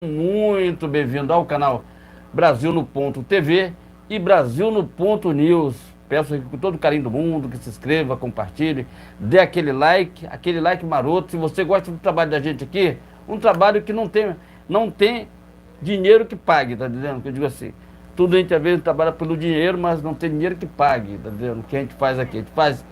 Muito bem-vindo ao canal Brasil no Ponto TV e Brasil no Ponto News. Peço aqui com todo o carinho do mundo que se inscreva, compartilhe, dê aquele like maroto. Se você gosta do trabalho da gente aqui, um trabalho que não tem dinheiro que pague, tá entendendo? Que eu digo assim, tudo a gente às vezes trabalha pelo dinheiro, mas não tem dinheiro que pague, tá entendendo? O que a gente faz aqui, a gente faz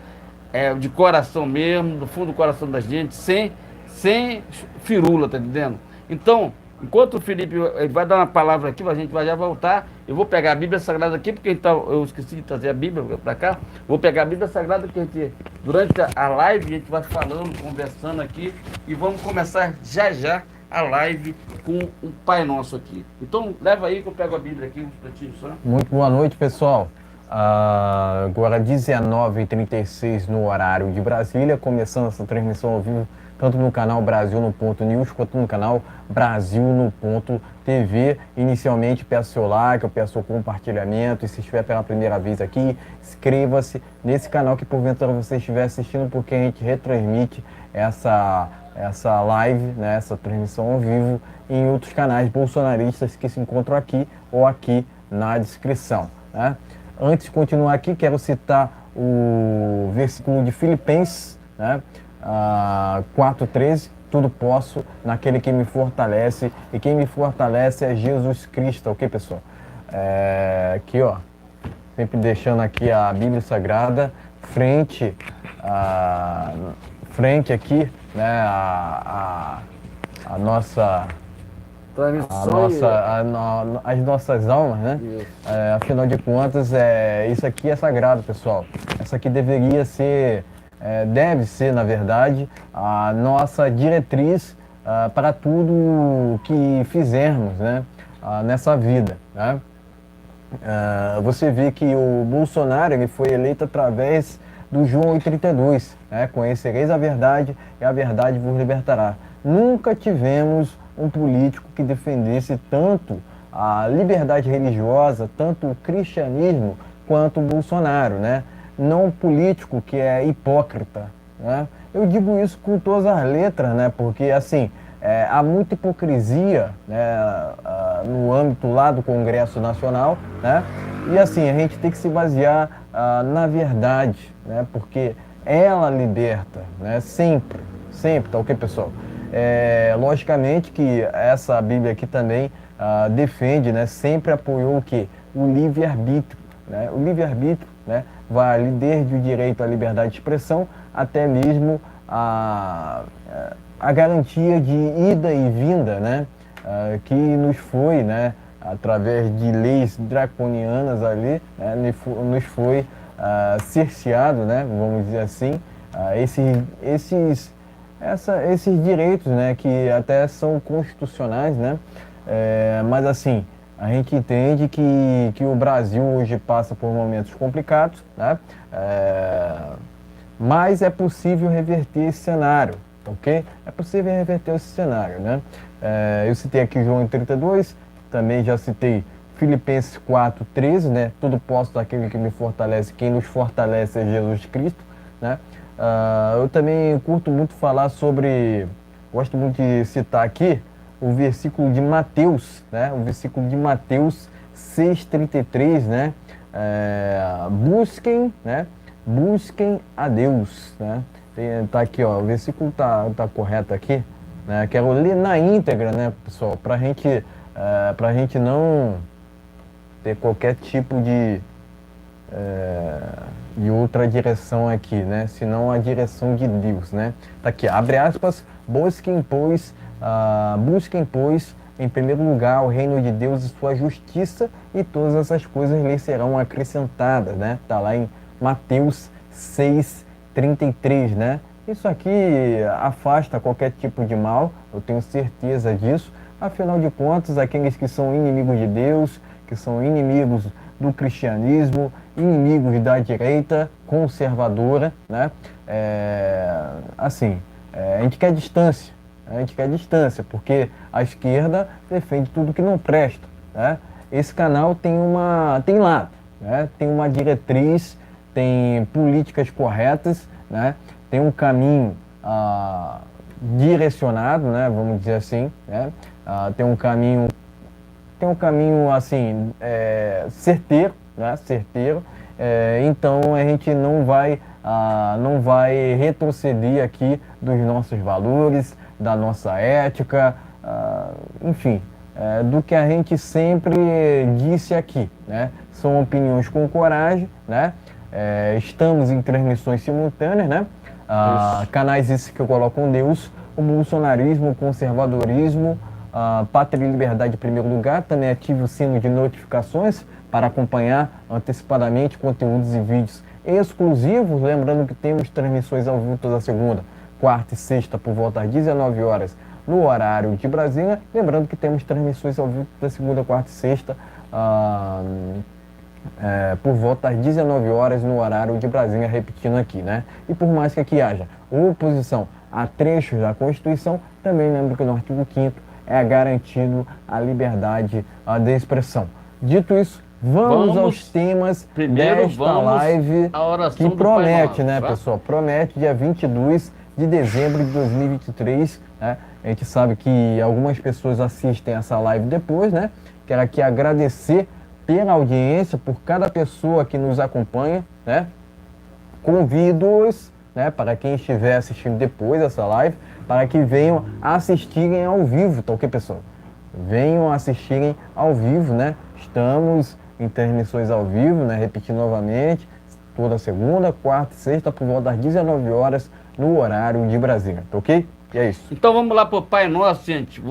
de coração mesmo, do fundo do coração da gente, sem firula, tá entendendo? Então, enquanto o Felipe vai dar uma palavra aqui, a gente vai já voltar. Eu vou pegar a Bíblia Sagrada aqui, porque então, eu esqueci de trazer a Bíblia para cá. Vou pegar a Bíblia Sagrada que durante a live, a gente vai falando, conversando aqui. E vamos começar já já a live com o Pai Nosso aqui. Então, leva aí que eu pego a Bíblia aqui, uns minutinhos só. Muito boa noite, pessoal. Agora 19h36 no horário de Brasília, começando essa transmissão ao vivo, tanto no canal Brasil no Ponto News, quanto no canal Brasil no Ponto TV. Inicialmente, peço seu like, eu peço seu compartilhamento, e se estiver pela primeira vez aqui, inscreva-se nesse canal que porventura você estiver assistindo, porque a gente retransmite essa live, né, essa transmissão ao vivo em outros canais bolsonaristas que se encontram aqui ou aqui na descrição, né? Antes de continuar aqui, quero citar o versículo de Filipenses, né, 4:13, tudo posso naquele que me fortalece, e quem me fortalece é Jesus Cristo, ok, pessoal? Aqui, ó, sempre deixando aqui a Bíblia Sagrada frente aqui, né, a nossa Transmissão as nossas almas, né? Isso. Afinal de contas, isso aqui é sagrado, pessoal. Isso aqui deveria ser, deve ser, na verdade, a nossa diretriz para tudo que fizermos, né? Nessa vida, né? Você vê que o Bolsonaro ele foi eleito através do João 8,32, né? Conhecereis a verdade e a verdade vos libertará. Nunca tivemos um político que defendesse tanto a liberdade religiosa, tanto o cristianismo, quanto o Bolsonaro, né? Não um político que é hipócrita, né? Eu digo isso com todas as letras, né? Porque, assim, há muita hipocrisia, né, no âmbito lá do Congresso Nacional, né? E, assim, a gente tem que se basear na verdade, né? Porque ela liberta, né? Sempre, sempre, tá ok, pessoal? Logicamente que essa Bíblia aqui também defende, né, sempre apoiou o quê? O livre-arbítrio, né? O livre-arbítrio, né, vale desde o direito à liberdade de expressão até mesmo a garantia de ida e vinda, né, que nos foi, né, através de leis draconianas ali, né, nos foi cerceado, né, vamos dizer assim, esses direitos, né, que até são constitucionais, né, mas assim, a gente entende que o Brasil hoje passa por momentos complicados, né, mas é possível reverter esse cenário, ok? É possível reverter esse cenário, né? Eu citei aqui João 32, também já citei Filipenses 4:13, né? Tudo posso daquele que me fortalece, quem nos fortalece é Jesus Cristo, né? Eu também curto muito falar gosto muito de citar aqui o versículo de Mateus, né? O versículo de Mateus 6:33, né? Busquem, né? Busquem a Deus, né? Tá aqui, ó, o versículo tá correto aqui, né? Quero ler na íntegra, né, pessoal, pra gente não ter qualquer tipo de outra direção aqui, né? Senão a direção de Deus, né? Tá aqui, abre aspas, busquem, pois, em primeiro lugar o reino de Deus e sua justiça, e todas essas coisas lhes serão acrescentadas, né? Tá lá em Mateus 6:33, né? Isso aqui afasta qualquer tipo de mal, eu tenho certeza disso. Afinal de contas, aqueles que são inimigos de Deus, que são inimigos do cristianismo, inimigos da direita conservadora, né? A gente quer distância, né? A gente quer distância, porque a esquerda defende tudo que não presta, né? Esse canal tem lado, né? Tem uma diretriz, tem políticas corretas, né? Tem um caminho direcionado, né, vamos dizer assim, né, tem um caminho assim, certeiro, né, certeiro. Então a gente não vai retroceder aqui dos nossos valores, da nossa ética, enfim, do que a gente sempre disse aqui, né? São opiniões com coragem, né? Estamos em transmissões simultâneas, né? Canais esses que colocam Deus, o bolsonarismo, o conservadorismo, Pátria e Liberdade em primeiro lugar. Também ative o sino de notificações para acompanhar antecipadamente conteúdos e vídeos exclusivos. Lembrando que temos transmissões ao vivo toda segunda, quarta e sexta por volta às 19 horas no horário de Brasília. Lembrando que temos transmissões ao vivo toda segunda, quarta e sexta por volta às 19 horas no horário de Brasília, repetindo aqui, né? E por mais que aqui haja oposição a trechos da Constituição, também lembro que no artigo 5º é garantido a liberdade de expressão. Dito isso, vamos aos temas desta live, que promete, né, pessoal? Promete dia 22 de dezembro de 2023, né? A gente sabe que algumas pessoas assistem essa live depois, né? Quero aqui agradecer pela audiência, por cada pessoa que nos acompanha, né? Convido-os, né, para quem estiver assistindo depois dessa live, para que venham assistirem ao vivo, tá ok, pessoal? Venham assistirem ao vivo, né? Estamos em transmissões ao vivo, né? Repetindo novamente, toda segunda, quarta e sexta, por volta das 19 horas, no horário de Brasília, tá ok? E é isso. Então vamos lá para o Pai Nosso, gente.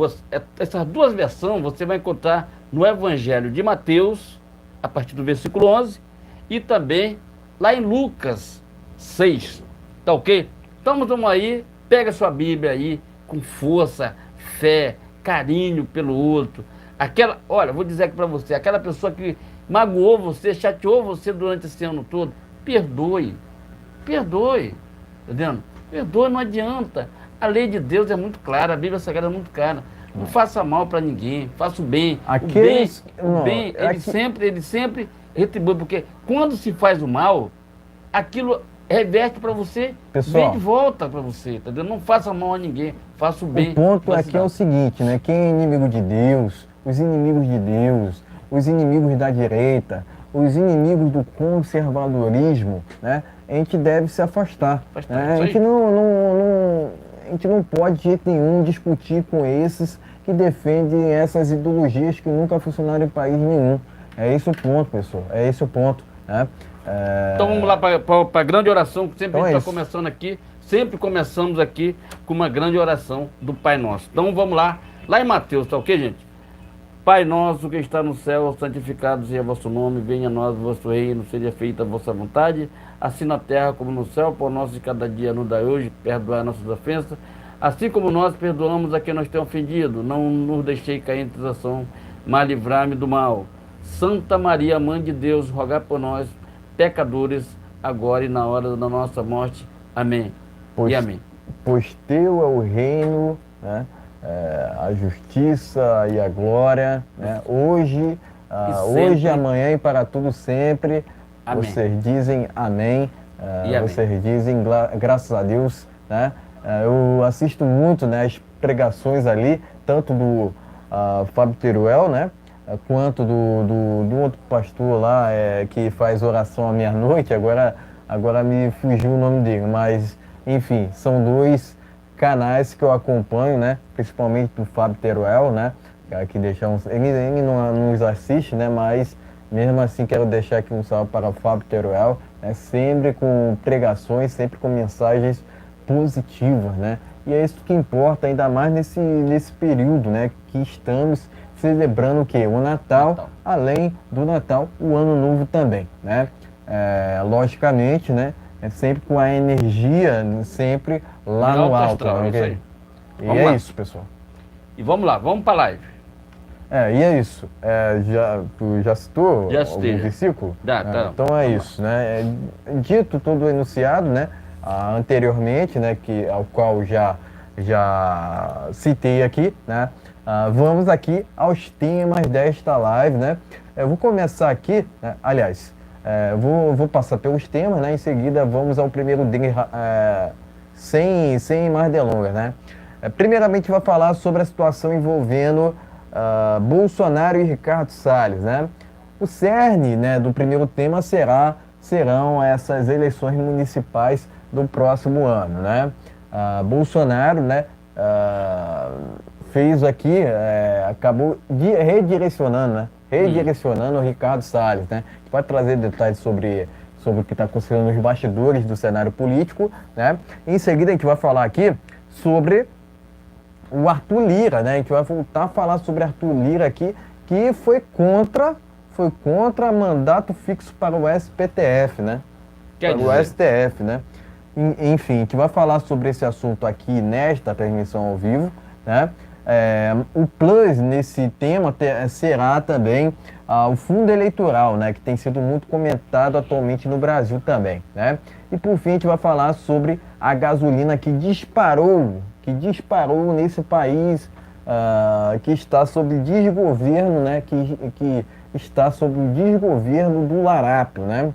Essas duas versões você vai encontrar no Evangelho de Mateus, a partir do versículo 11, e também lá em Lucas 6, tá ok? Então vamos aí, pega sua Bíblia aí, com força, fé, carinho pelo outro. Olha, vou dizer aqui para você, aquela pessoa que magoou você, chateou você durante esse ano todo, perdoe, tá vendo? Perdoe, não adianta. A lei de Deus é muito clara, a Bíblia Sagrada é muito clara. Não faça mal para ninguém, faça o bem. O bem, ele sempre retribui, porque quando se faz o mal, aquilo reverte para você, vem de volta para você, tá vendo? Não faça mal a ninguém, faça o bem. O ponto aqui é o seguinte, né? Quem é inimigo de Deus, os inimigos de Deus, os inimigos da direita, os inimigos do conservadorismo, né? A gente deve se afastar. Né? A gente não pode de jeito nenhum discutir com esses que defendem essas ideologias que nunca funcionaram em país nenhum. É esse o ponto, pessoal. É esse o ponto. Né? Então vamos lá para a grande oração, que sempre a gente está começando aqui. Sempre começamos aqui com uma grande oração do Pai Nosso. Então vamos lá em Mateus, tá ok, gente? Pai nosso que está no céu, santificado seja vosso nome, venha a nós o vosso reino, seja feita a vossa vontade, assim na terra como no céu. Pão nosso de cada dia nos dai hoje, perdoai nossas ofensas, assim como nós perdoamos a quem nos tem ofendido. Não nos deixei cair em tentação, mas livrai-me do mal. Santa Maria, Mãe de Deus, rogai por nós, pecadores, agora e na hora da nossa morte. Amém. E amém. Pois teu é o reino, né? A justiça e a glória, né? Hoje, amanhã e para tudo sempre. Amém. Vocês dizem amém. Vocês dizem graças a Deus, né? Eu assisto muito, né, as pregações ali, tanto do Fábio Teruel, né, quanto do outro pastor lá que faz oração à meia-noite. Agora me fugiu o nome dele, mas enfim, são dois canais que eu acompanho, né? Principalmente do Fábio Teruel, né? Que ele não nos assiste, né? Mas mesmo assim quero deixar aqui um salve para o Fábio Teruel, né? Sempre com pregações, sempre com mensagens positivas, né? E é isso que importa, ainda mais nesse período, né? Que estamos celebrando o quê? O Natal, além do Natal, o Ano Novo também, né? Logicamente, né? Sempre com a energia sempre lá no alto. Astral, né? E é isso, pessoal. E vamos lá, vamos para a live. E é isso. Tu já citou algum versículo? Tá. Então é isso, né? Dito todo enunciado, né? Anteriormente, né? Ao qual já citei aqui, né? Vamos aqui aos temas desta live, né? Eu vou começar aqui, né? Aliás, vou passar pelos temas, né? Em seguida vamos ao primeiro dele, sem mais delongas, né? Primeiramente, vai falar sobre a situação envolvendo Bolsonaro e Ricardo Salles, né? O cerne, né, do primeiro tema serão essas eleições municipais do próximo ano, né? Bolsonaro, né, fez aqui, acabou redirecionando, né? Redirecionando o Ricardo Salles, né? Que vai trazer detalhes sobre o que está acontecendo nos bastidores do cenário político, né? Em seguida, a gente vai falar aqui sobre o Arthur Lira, né? A gente vai voltar a falar sobre Arthur Lira aqui, que foi contra mandato fixo para o SPTF, né? Para o STF, né? Enfim, a gente vai falar sobre esse assunto aqui nesta transmissão ao vivo, né? O plus nesse tema será também o fundo eleitoral, né, que tem sido muito comentado atualmente no Brasil também, né? E por fim a gente vai falar sobre a gasolina que disparou nesse país que está sob desgoverno, né? Que está sob o desgoverno do Larápio, né?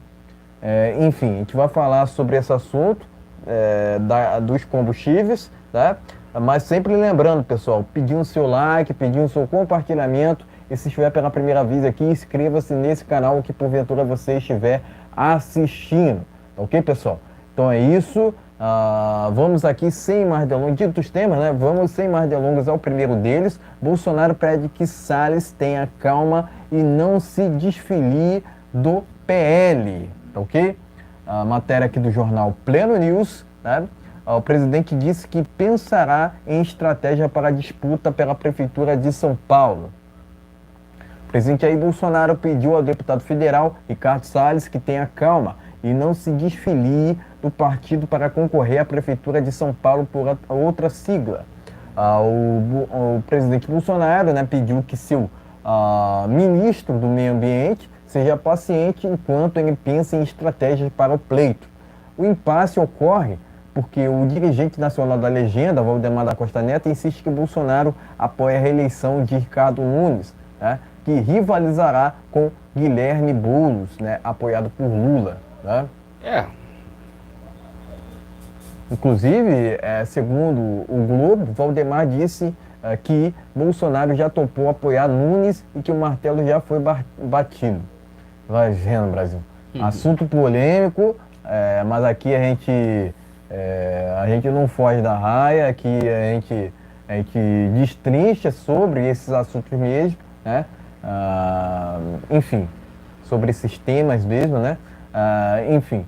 Enfim, a gente vai falar sobre esse assunto dos combustíveis, tá? Mas sempre lembrando, pessoal, pedindo seu like, pedindo seu compartilhamento. E se estiver pela primeira vez aqui, inscreva-se nesse canal que porventura você estiver assistindo. Ok, pessoal? Então é isso. Vamos aqui sem mais delongas. Dito os temas, né? Vamos sem mais delongas ao primeiro deles. Bolsonaro pede que Salles tenha calma e não se desfilie do PL. Ok? A matéria aqui do jornal Pleno News, né? O presidente disse que pensará em estratégia para a disputa pela Prefeitura de São Paulo. O presidente Jair Bolsonaro pediu ao deputado federal Ricardo Salles que tenha calma e não se desfilie do partido para concorrer à Prefeitura de São Paulo por outra sigla. O presidente Bolsonaro, né, pediu que seu ministro do Meio Ambiente seja paciente enquanto ele pensa em estratégias para o pleito. O impasse ocorre porque o dirigente nacional da legenda, Valdemar da Costa Neto, insiste que Bolsonaro apoia a reeleição de Ricardo Nunes, né, que rivalizará com Guilherme Boulos, né, apoiado por Lula. Né? Inclusive, segundo o Globo, Valdemar disse que Bolsonaro já topou apoiar Nunes e que o martelo já foi batido. Vai vendo, Brasil. Assunto polêmico, mas aqui a gente não foge da raia, aqui a gente destrincha sobre esses assuntos mesmo, né? Enfim, sobre esses temas mesmo, né? Enfim,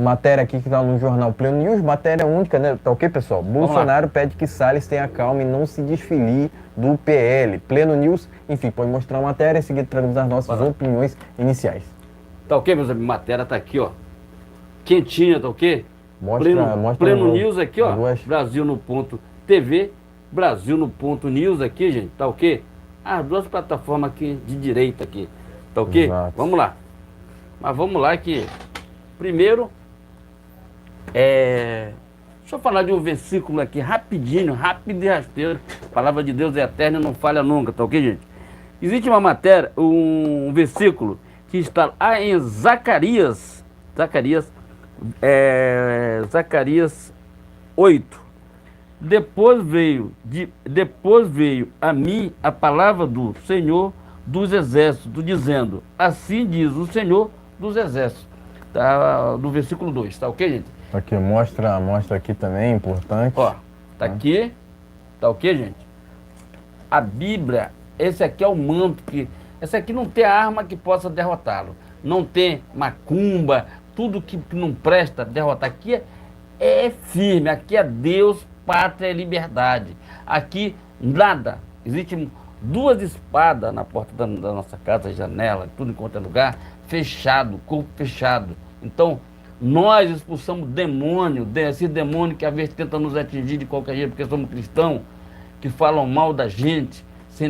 matéria aqui que está no jornal Pleno News, matéria única, né? Tá ok, pessoal? Bolsonaro pede que Salles tenha calma e não se desfilie do PL. Pleno News, enfim, pode mostrar a matéria, em seguida trazemos as nossas opiniões iniciais. Tá ok, meus amigos? Matéria tá aqui, ó. Quentinha, tá ok? Mostra Pleno News aqui, ó. Brasil no ponto TV, Brasil no ponto News aqui, gente, tá ok? As duas plataformas aqui de direita aqui, tá ok? Exato. Vamos lá. Mas vamos lá que, primeiro, deixa eu falar de um versículo aqui, rapidinho, rápido e rasteiro. A palavra de Deus é eterna e não falha nunca, tá ok, gente? Existe uma matéria, um versículo que está lá em Zacarias 8. Depois veio a mim a palavra do Senhor dos Exércitos, dizendo, assim diz o Senhor dos Exércitos. Tá, do versículo 2, tá ok, gente? Aqui, mostra aqui também, importante. Ó, tá aqui, tá ok, gente? A Bíblia, esse aqui é o manto que... Esse aqui não tem arma que possa derrotá-lo. Não tem macumba, tudo que não presta derrotar. Aqui é firme, aqui é Deus, pátria e liberdade. Aqui nada. Existem duas espadas na porta da nossa casa, janela, tudo enquanto é lugar, fechado, corpo fechado. Então, nós expulsamos demônio, esse demônio que às vezes tenta nos atingir de qualquer jeito, porque somos cristãos, que falam mal da gente, sem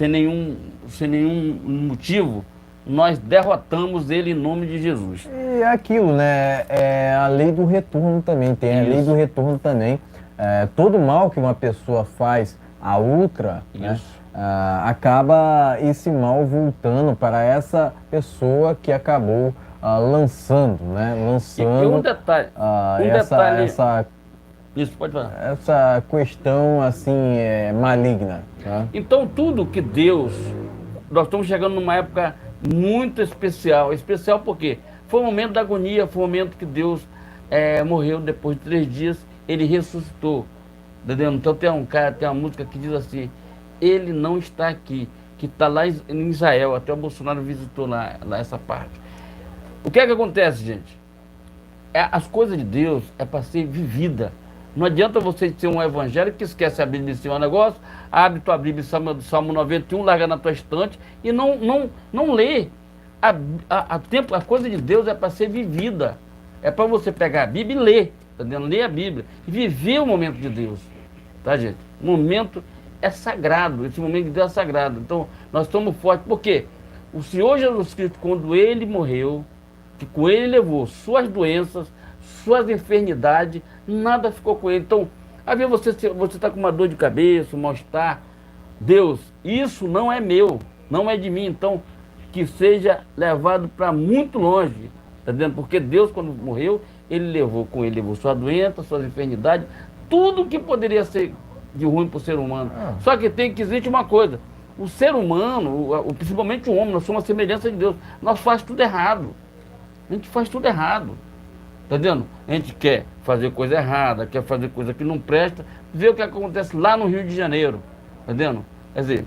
nenhum motivo. Nós derrotamos ele em nome de Jesus. E é aquilo, né? É a lei do retorno também. Tem a lei do retorno também. Todo mal que uma pessoa faz a outra, né, acaba esse mal voltando para essa pessoa que acabou lançando, né? E um detalhe, Isso, pode falar. essa questão assim maligna. Tá? Então, tudo que Deus... Nós estamos chegando numa época muito especial. Especial porque foi um momento da agonia, foi um momento que Deus morreu depois de 3 dias, ele ressuscitou. Entendeu? Então tem uma música que diz assim, ele não está aqui, que está lá em Israel, até o Bolsonaro visitou lá essa parte. O que é que acontece, gente? As coisas de Deus é para ser vivida. Não adianta você ser um evangélico que esquece a Bíblia de um negócio, abre tua Bíblia, Salmo 91, larga na tua estante e não lê. A coisa de Deus é para ser vivida. É para você pegar a Bíblia e ler, entendeu? Ler a Bíblia e viver o momento de Deus. Tá, gente? O momento é sagrado, esse momento de Deus é sagrado. Então, nós estamos fortes. Por quê? O Senhor Jesus Cristo, quando Ele morreu, que com Ele levou suas doenças, suas enfermidades, nada ficou com Ele. Então, às vezes você está com uma dor de cabeça, um mal-estar. Deus, isso não é meu, não é de mim. Então, que seja levado para muito longe. Tá vendo? Porque Deus, quando morreu, Ele levou com Ele, levou sua doença, suas enfermidades, tudo que poderia ser de ruim para o ser humano. Só que existe uma coisa, o ser humano, principalmente o homem, nós somos a semelhança de Deus, nós faz tudo errado. A gente faz tudo errado. Tá vendo? A gente quer fazer coisa errada, quer fazer coisa que não presta, vê o que acontece lá no Rio de Janeiro. Tá vendo? Quer dizer,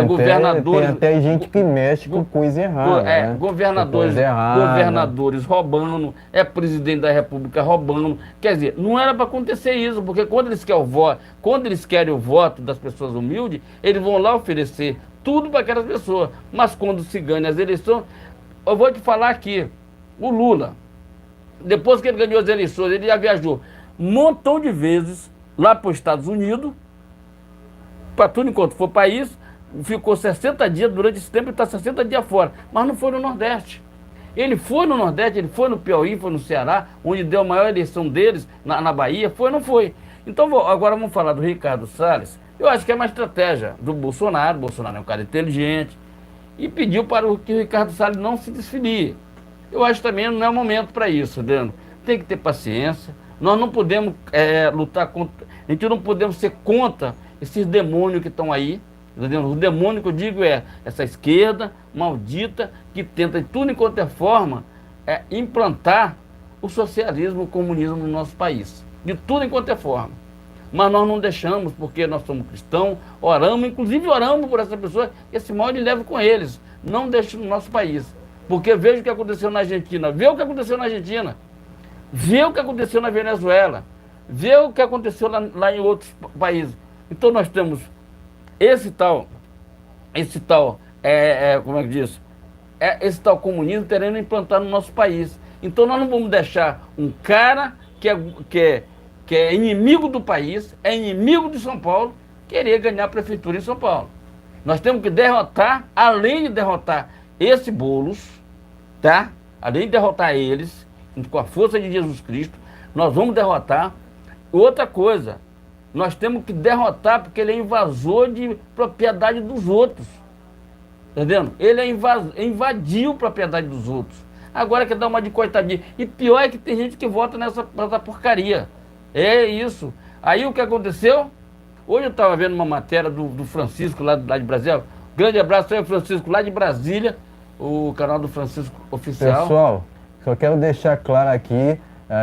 governadores... Tem até gente que mexe com coisa errada, né? Governadores roubando, presidente da República roubando. Quer dizer, não era para acontecer isso, porque quando eles querem o voto das pessoas humildes, eles vão lá oferecer tudo para aquelas pessoas. Mas quando se ganha as eleições, eu vou te falar aqui, o Lula, depois que ele ganhou as eleições, ele já viajou um montão de vezes lá para os Estados Unidos, para tudo enquanto for país, ficou 60 dias, durante esse tempo ele está 60 dias fora, mas não foi no Nordeste. Ele foi no Nordeste, ele foi no Piauí, foi no Ceará, onde deu a maior eleição deles, na Bahia, foi ou não foi? Então agora vamos falar do Ricardo Salles. Eu acho que é uma estratégia do Bolsonaro. O Bolsonaro é um cara inteligente e pediu para que o Ricardo Salles não se desfilie. Eu acho também não é o momento para isso, entendeu? Tem que ter paciência. Nós não podemos lutar contra... A gente não podemos ser contra esses demônios que estão aí. Entendeu? O demônio que eu digo é essa esquerda maldita que tenta de tudo enquanto é forma implantar o socialismo, o comunismo no nosso país. De tudo enquanto é forma. Mas nós não deixamos, porque nós somos cristãos, oramos, inclusive oramos por essa pessoa, esse mal ele leva com eles. Não deixe no nosso país. Porque veja o que aconteceu na Argentina, vê o que aconteceu na Argentina, vê o que aconteceu na Venezuela, vê o que aconteceu lá em outros países. Então nós temos esse tal, como é que diz? Esse tal comunismo querendo implantar no nosso país. Então nós não vamos deixar um cara que é inimigo do país, é inimigo de São Paulo, querer ganhar a prefeitura em São Paulo. Nós temos que derrotar, além de derrotar esse Boulos, tá? Além de derrotar eles, com a força de Jesus Cristo, nós vamos derrotar. Outra coisa, nós temos que derrotar porque ele é invasor de propriedade dos outros. Entendendo? Ele invadiu a propriedade dos outros. Agora quer dar uma de coitadinha. E pior é que tem gente que vota nessa porcaria. É isso. Aí o que aconteceu? Hoje eu estava vendo uma matéria do Francisco, lá de Brasília. Grande abraço aí, Francisco, lá de Brasília. O canal do Francisco Oficial. Pessoal, só quero deixar claro aqui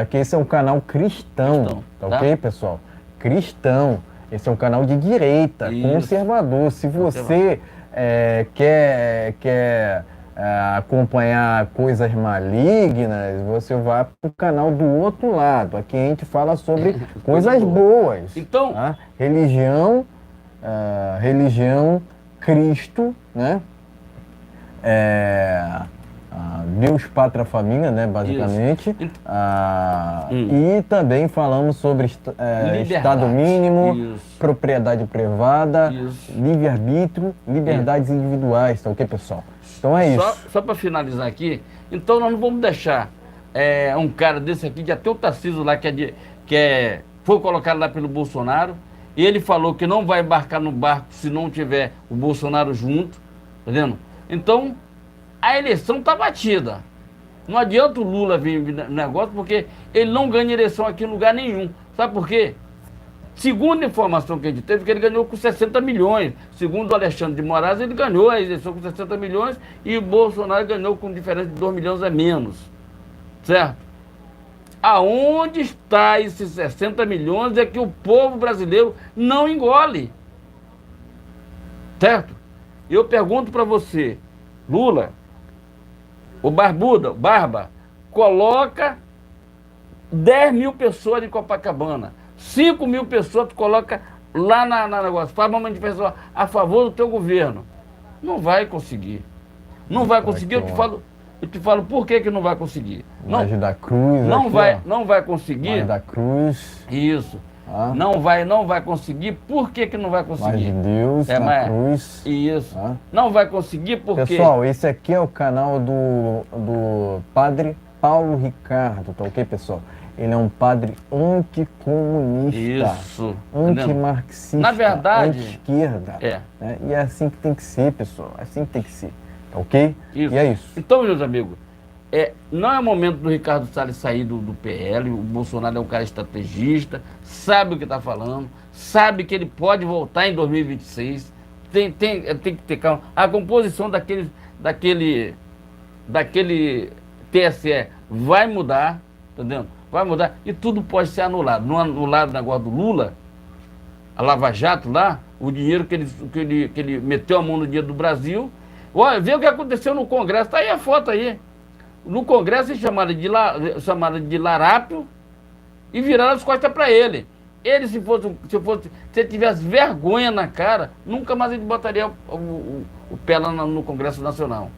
que esse é um canal cristão, tá ok, pessoal? Cristão. Esse é um canal de direita, conservador. Se você quer acompanhar coisas malignas, você vai para o canal do outro lado. Aqui a gente fala sobre coisas boas. Então, tá? Religião, Cristo, né? Deus, Pátria, Família, né, basicamente. E também falamos sobre Estado mínimo, propriedade privada, livre-arbítrio, liberdades individuais, tá ok, pessoal? Então é isso. Só para finalizar aqui, então nós não vamos deixar um cara desse aqui, já tem o Tarcísio lá, foi colocado lá pelo Bolsonaro, e ele falou que não vai embarcar no barco se não tiver o Bolsonaro junto, tá vendo? Então, a eleição está batida. Não adianta o Lula vir no negócio, porque ele não ganha eleição aqui em lugar nenhum. Sabe por quê? Segundo a informação que a gente teve, que ele ganhou com 60 milhões. Segundo o Alexandre de Moraes, ele ganhou a eleição com 60 milhões e o Bolsonaro ganhou com diferença de 2 milhões a menos. Certo? Aonde está esses 60 milhões é que o povo brasileiro não engole. Certo? Eu pergunto para você, Lula, o Barba, coloca 10 mil pessoas em Copacabana, 5 mil pessoas tu coloca lá na negócio, faz uma manifestação a favor do teu governo. Não vai conseguir. Não vai conseguir, eu te falo por que não vai conseguir. Laje da Cruz. Não vai conseguir. Laje da Cruz. Isso. Não vai conseguir. Por que não vai conseguir? Laje de Deus, Cruz. Isso. Não vai conseguir porque... Pessoal, esse aqui é o canal do Padre Paulo Ricardo, tá ok, pessoal? Ele é um padre anticomunista, isso, antimarxista, na verdade, anti-esquerda. Né? E é assim que tem que ser, pessoal. É assim que tem que ser. Tá ok? Isso. E é isso. Então, meus amigos, não é momento do Ricardo Salles sair do PL. O Bolsonaro é um cara estrategista, sabe o que está falando, sabe que ele pode voltar em 2026. Tem que ter calma. A composição daquele TSE vai mudar, entendeu? Vai mudar e tudo pode ser anulado. Não anulado o negócio do Lula, a Lava Jato lá, o dinheiro que ele meteu a mão no dinheiro do Brasil. Olha, vê o que aconteceu no Congresso, tá aí a foto aí. No Congresso eles chamaram de larápio e viraram as costas para ele. Ele, se ele tivesse vergonha na cara, nunca mais ele botaria o pé lá no Congresso Nacional.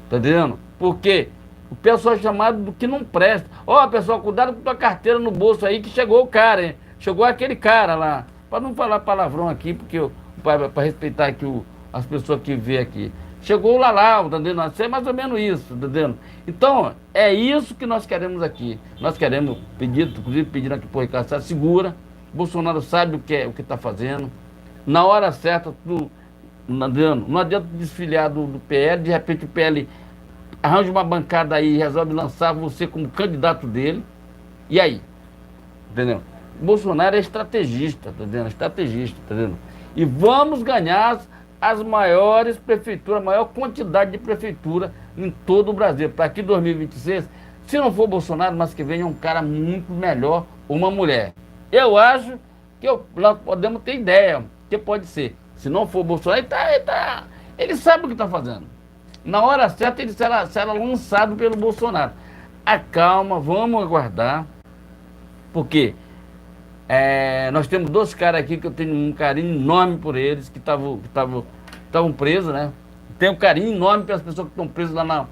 Tá entendendo? Porque o pessoal é chamado do que não presta. Ó, pessoal, cuidado com tua carteira no bolso aí, que chegou o cara, hein? Chegou aquele cara lá. Para não falar palavrão aqui, porque para respeitar aqui as pessoas que vê aqui. Chegou o Lalau, tá entendendo? Isso é mais ou menos isso, tá entendendo? Então, é isso que nós queremos aqui. Nós queremos inclusive pedindo aqui para o Ricardo Salles, segura. Bolsonaro sabe o que está fazendo. Na hora certa, não adianta desfiliar do PL, de repente o PL arranja uma bancada aí e resolve lançar você como candidato dele. E aí? Entendeu? Bolsonaro é estrategista, tá entendendo? Estrategista, tá entendendo? E vamos ganhar as maiores prefeituras, a maior quantidade de prefeitura em todo o Brasil. Para aqui 2026, se não for Bolsonaro, mas que venha um cara muito melhor, uma mulher. Eu acho que nós podemos ter ideia, que pode ser. Se não for Bolsonaro, ele sabe o que está fazendo. Na hora certa ele será lançado pelo Bolsonaro. Acalma, vamos aguardar, porque nós temos 2 caras aqui que eu tenho um carinho enorme por eles, que estavam presos, né? Tenho um carinho enorme pelas pessoas que estão presas lá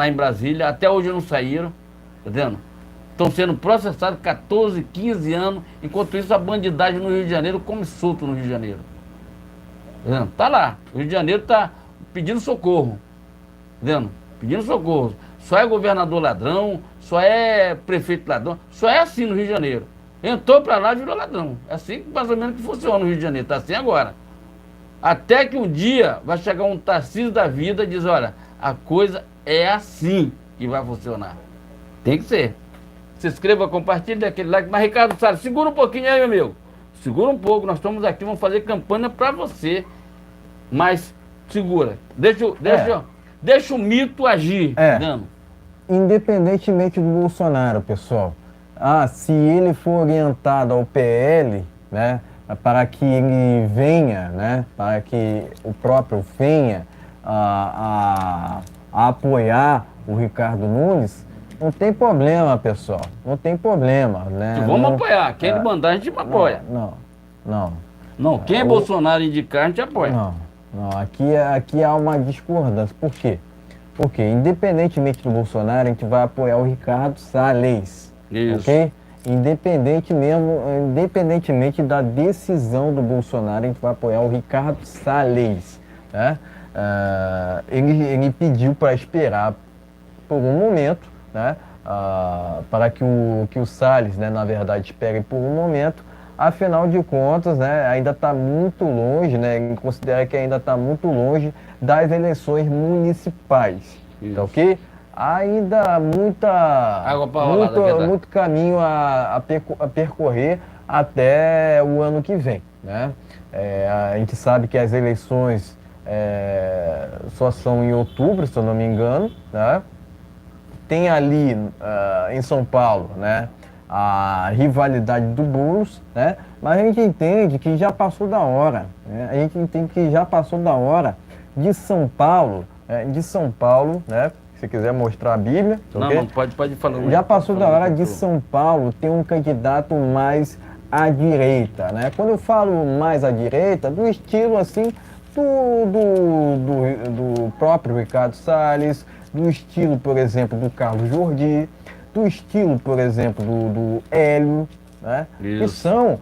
em Brasília, até hoje não saíram, tá vendo? Estão sendo processados 14, 15 anos, enquanto isso a bandidagem no Rio de Janeiro come solto no Rio de Janeiro. Tá vendo? Tá lá, o Rio de Janeiro tá pedindo socorro, tá vendo? Pedindo socorro. Só é governador ladrão, só é prefeito ladrão, só é assim no Rio de Janeiro. Entrou pra lá e virou ladrão. É assim mais ou menos que funciona no Rio de Janeiro, tá assim agora. Até que um dia vai chegar um Tarcísio da vida e diz, olha, a coisa é assim que vai funcionar. Tem que ser. Se inscreva, compartilhe, dê aquele like. Mas Ricardo Salles, segura um pouquinho aí, meu amigo. Segura um pouco, nós estamos aqui, vamos fazer campanha pra você. Mas segura. Deixa o mito agir. Independentemente do Bolsonaro, pessoal. Se ele for orientado ao PL, né, para que ele venha, né, para que o próprio venha a apoiar o Ricardo Nunes, não tem problema, pessoal. Não tem problema, né? Vamos apoiar. Quem ele mandar, a gente apoia. Não, quem Bolsonaro indicar, a gente apoia. Não. Aqui há uma discordância. Por quê? Porque, independentemente do Bolsonaro, a gente vai apoiar o Ricardo Salles. Isso. Ok? Independentemente da decisão do Bolsonaro, a gente vai apoiar o Ricardo Salles. Né? Ele pediu para esperar por um momento, né? Para que o Salles, né, na verdade, espere por um momento. Afinal de contas, né, ainda está muito longe, né, ele considera que ainda está muito longe das eleições municipais. Tá ok? Ainda muito caminho a percorrer até o ano que vem, né? A gente sabe que as eleições só são em outubro, se eu não me engano, né? Tem ali em São Paulo, né, a rivalidade do Boulos, né? Mas a gente entende que já passou da hora, né? A gente entende que já passou da hora de São Paulo, né? Se quiser mostrar a Bíblia, não, okay? não pode falar. Já passou da hora de São Paulo ter um candidato mais à direita, né? Quando eu falo mais à direita, do estilo assim do próprio Ricardo Salles, do estilo, por exemplo, do Carlos Jordi, do estilo, por exemplo, do Hélio, né? Que são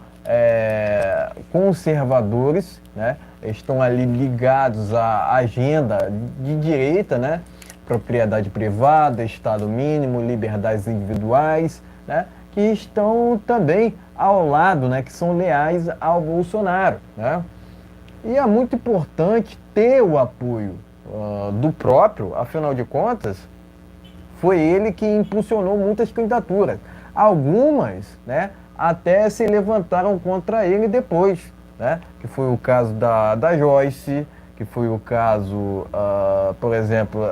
conservadores, né? Estão ali ligados à agenda de direita, né? Propriedade privada, Estado mínimo, liberdades individuais, né? Que estão também ao lado, né? Que são leais ao Bolsonaro, né? E é muito importante ter o apoio do próprio, afinal de contas, foi ele que impulsionou muitas candidaturas. Algumas, né, até se levantaram contra ele depois, né? Que foi o caso da Joyce, que foi o caso, por exemplo,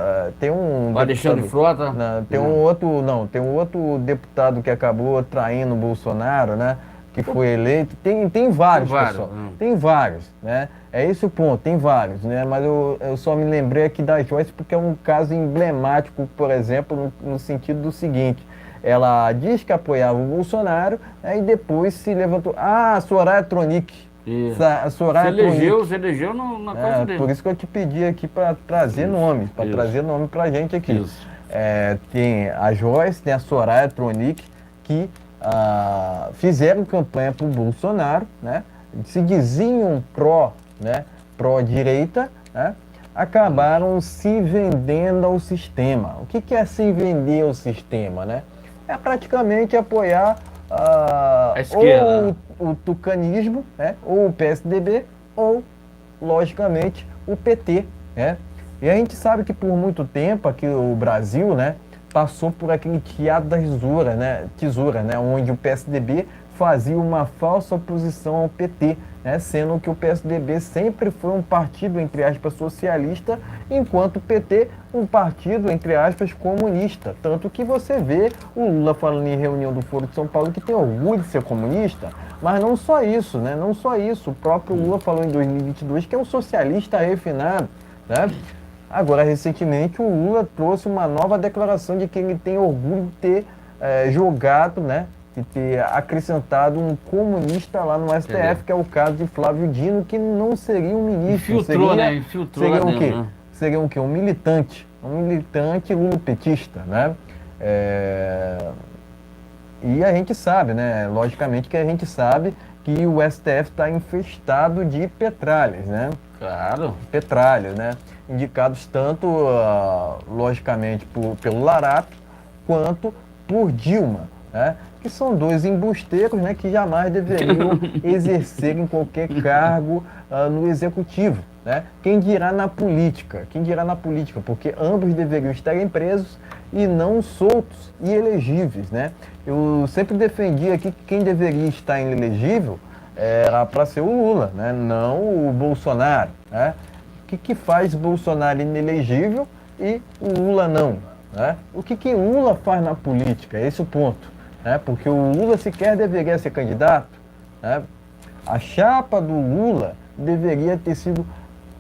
tem um o Alexandre Frota? Tem um outro deputado que acabou traindo o Bolsonaro, né? Que foi eleito, tem vários, pessoal. Tem vários, né? É esse o ponto, tem vários, né? Mas eu só me lembrei aqui da Joyce porque é um caso emblemático, por exemplo, no sentido do seguinte: ela diz que apoiava o Bolsonaro, né, e depois se levantou. A Soraya Tronic. A Soraya se elegeu na causa dele. Por isso que eu te pedi aqui para trazer nome, pra gente aqui. Tem a Joyce, tem a Soraya Tronic, que fizeram campanha para o Bolsonaro, né? Se diziam pró-direita, né? Acabaram se vendendo ao sistema. O que é se vender ao sistema, né? É praticamente apoiar a esquerda, ou o tucanismo, né? Ou o PSDB, ou, logicamente, o PT, né? E a gente sabe que por muito tempo aqui o Brasil, né, passou por aquele teatro da tesoura, né, onde o PSDB fazia uma falsa oposição ao PT, né, sendo que o PSDB sempre foi um partido, entre aspas, socialista, enquanto o PT um partido, entre aspas, comunista. Tanto que você vê o Lula falando em reunião do Foro de São Paulo que tem orgulho de ser comunista, mas não só isso, né, não só isso. O próprio Lula falou em 2022 que é um socialista refinado, né? Agora, recentemente, o Lula trouxe uma nova declaração de que ele tem orgulho de ter jogado, né, de ter acrescentado um comunista lá no STF, que é o caso de Flávio Dino, que não seria um ministro. Infiltrou, seria o quê? Seria o quê? Um militante lulopetista, né? E a gente sabe, né, logicamente que a gente sabe que o STF está infestado de petralhas, né? Claro. Petralhas, né? Indicados tanto, logicamente, pelo Larato, quanto por Dilma, né? Que são dois embusteiros, né, que jamais deveriam exercer em qualquer cargo no executivo, né? Quem dirá na política, porque ambos deveriam estar presos e não soltos e elegíveis, né? Eu sempre defendi aqui que quem deveria estar inelegível era para ser o Lula, né? Não o Bolsonaro, né? O que faz Bolsonaro inelegível e o Lula não, né? O que Lula faz na política? Esse é o ponto, né? Porque o Lula sequer deveria ser candidato, né? A chapa do Lula deveria ter sido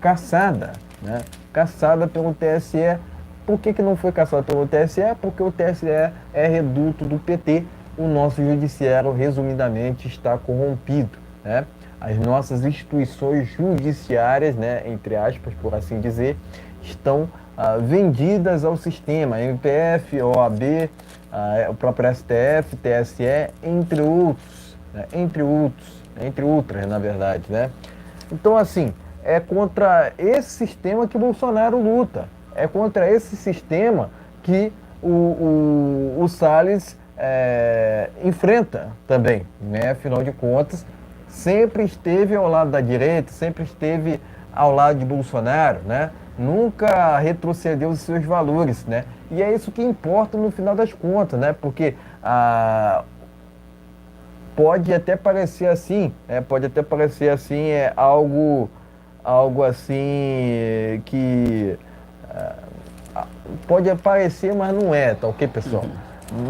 cassada, né? Cassada pelo TSE. Por que não foi cassada pelo TSE? Porque o TSE é reduto do PT. O nosso judiciário, resumidamente, está corrompido, né? As nossas instituições judiciárias, né, entre aspas, por assim dizer, estão vendidas ao sistema, MPF, OAB, o próprio STF, TSE, entre outros, né, entre outras, na verdade, né? Então, assim, é contra esse sistema que o Bolsonaro luta, é contra esse sistema que o Salles enfrenta também, né? Afinal de contas, sempre esteve ao lado da direita, sempre esteve ao lado de Bolsonaro, né? Nunca retrocedeu os seus valores, né? E é isso que importa no final das contas, né? Porque pode até parecer assim, pode até parecer assim, algo assim que pode parecer, mas não é, tá ok, pessoal?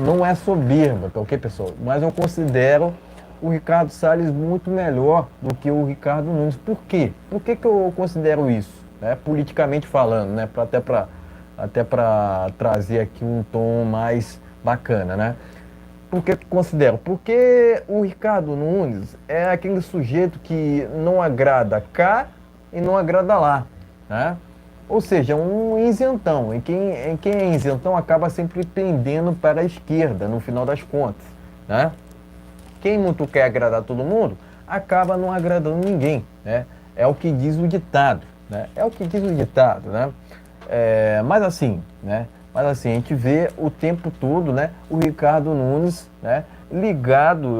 Não é soberba, tá ok, pessoal? Mas eu considero o Ricardo Salles muito melhor do que o Ricardo Nunes. Por quê? Por que eu considero isso? Politicamente falando, né? Até para trazer aqui um tom mais bacana, né? Por que eu considero? Porque o Ricardo Nunes é aquele sujeito que não agrada cá e não agrada lá, né? Ou seja, um isentão. Quem é isentão acaba sempre pendendo para a esquerda, no final das contas, né? Quem muito quer agradar todo mundo, acaba não agradando ninguém, né? É o que diz o ditado, né? É o que diz o ditado, né? Mas assim, né? Mas assim, a gente vê o tempo todo, né? O Ricardo Nunes, né? Ligado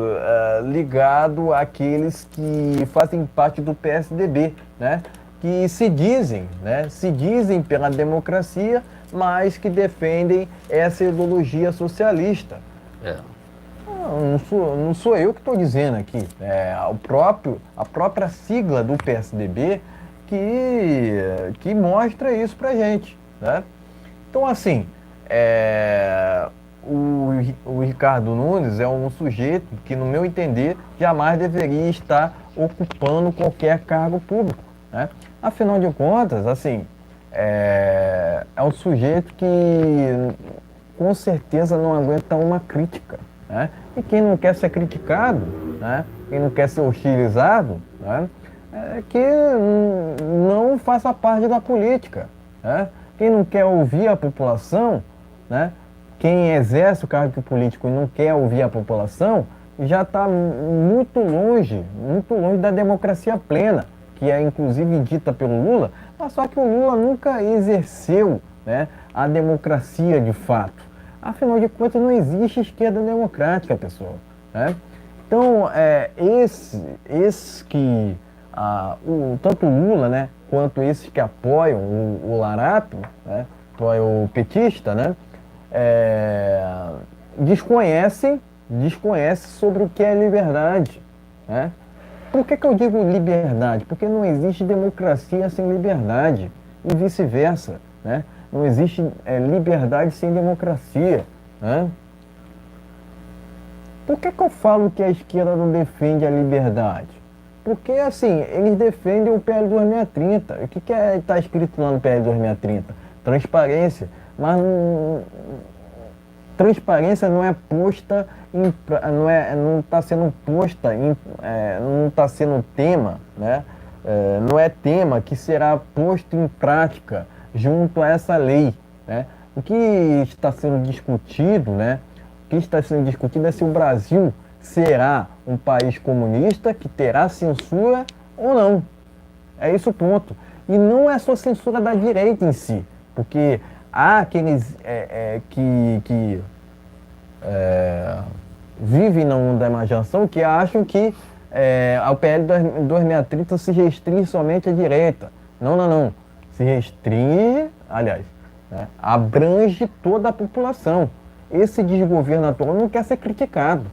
àqueles que fazem parte do PSDB, né? Que se dizem, né? Se dizem pela democracia, mas que defendem essa ideologia socialista. Não sou eu que estou dizendo aqui, a própria sigla do PSDB que mostra isso pra gente, né? Então, assim, o Ricardo Nunes é um sujeito que, no meu entender, jamais deveria estar ocupando qualquer cargo público, né? Afinal de contas, assim, é um sujeito que com certeza não aguenta uma crítica, né? E quem não quer ser criticado, né? Quem não quer ser hostilizado, né? Que não faça parte da política, né? Quem não quer ouvir a população, né? Quem exerce o cargo político e não quer ouvir a população, já está muito longe da democracia plena, que é inclusive dita pelo Lula, mas só que o Lula nunca exerceu, né, a democracia de fato. Afinal de contas, não existe esquerda democrática, pessoal, né? Então, tanto o Lula, né, quanto esses que apoiam o Larápio, né, apoiam o petista, né, desconhecem sobre o que é liberdade, né? Por que eu digo liberdade? Porque não existe democracia sem liberdade e vice-versa, né? Não existe liberdade sem democracia, né? Por que eu falo que a esquerda não defende a liberdade? Porque, assim, eles defendem o PL 2030. O que está escrito lá no PL 2030? Transparência. Mas transparência não é posta, não está sendo posta, não está sendo tema, né? Não é tema que será posto em prática junto a essa lei, né? O que está sendo discutido, né? O que está sendo discutido é se o Brasil será um país comunista que terá censura ou não. É esse o ponto. E não é só censura da direita em si, porque há aqueles que vivem na onda da imaginação que acham que o PL 2030 se restringe somente à direita. Não. Se restringe, aliás, né, abrange toda a população. Esse desgoverno atual não quer ser criticado.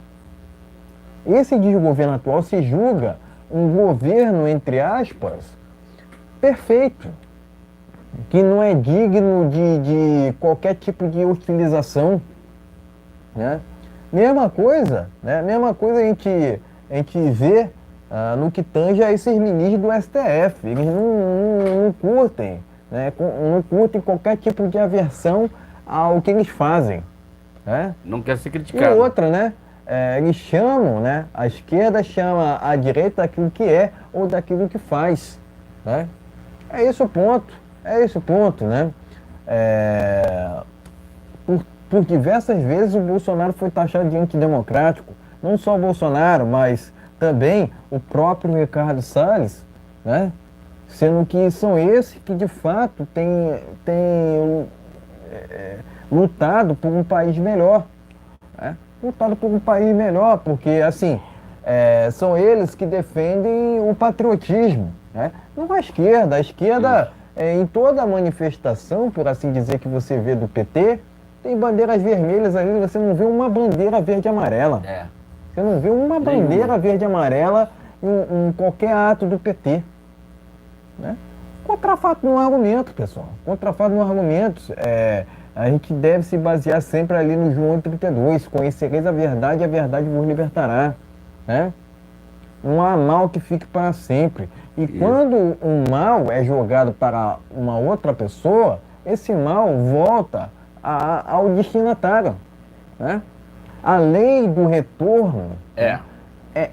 Esse desgoverno atual se julga um governo, entre aspas, perfeito, que não é digno de qualquer tipo de hostilização, né? Mesma coisa, né? Mesma coisa a gente vê no que tange a esses ministros do STF. Eles não curtem, né? Não curtem qualquer tipo de aversão ao que eles fazem, né? Não quer ser criticado. E outra, né? Eles chamam, né? A esquerda chama a direita daquilo que é ou daquilo que faz, né? É esse o ponto, né? Por diversas vezes o Bolsonaro foi taxado de antidemocrático. Não só o Bolsonaro, mas também o próprio Ricardo Salles, né? Sendo que são esses que de fato têm lutado por um país melhor, né? Lutado por um país melhor, porque assim, são eles que defendem o patriotismo, né? Não a esquerda. A esquerda, em toda a manifestação, por assim dizer, que você vê do PT, tem bandeiras vermelhas ali, você não vê uma bandeira verde e amarela. Você não vê uma bandeira verde e amarela em qualquer ato do PT. Né? Contra fato não há argumento, pessoal. Contra fato não há argumentos. A gente deve se basear sempre ali no João 32. Conhecereis a verdade e a verdade vos libertará. Né? Não há mal que fique para sempre. E quando um mal é jogado para uma outra pessoa, esse mal volta ao destinatário. Né? A lei do retorno é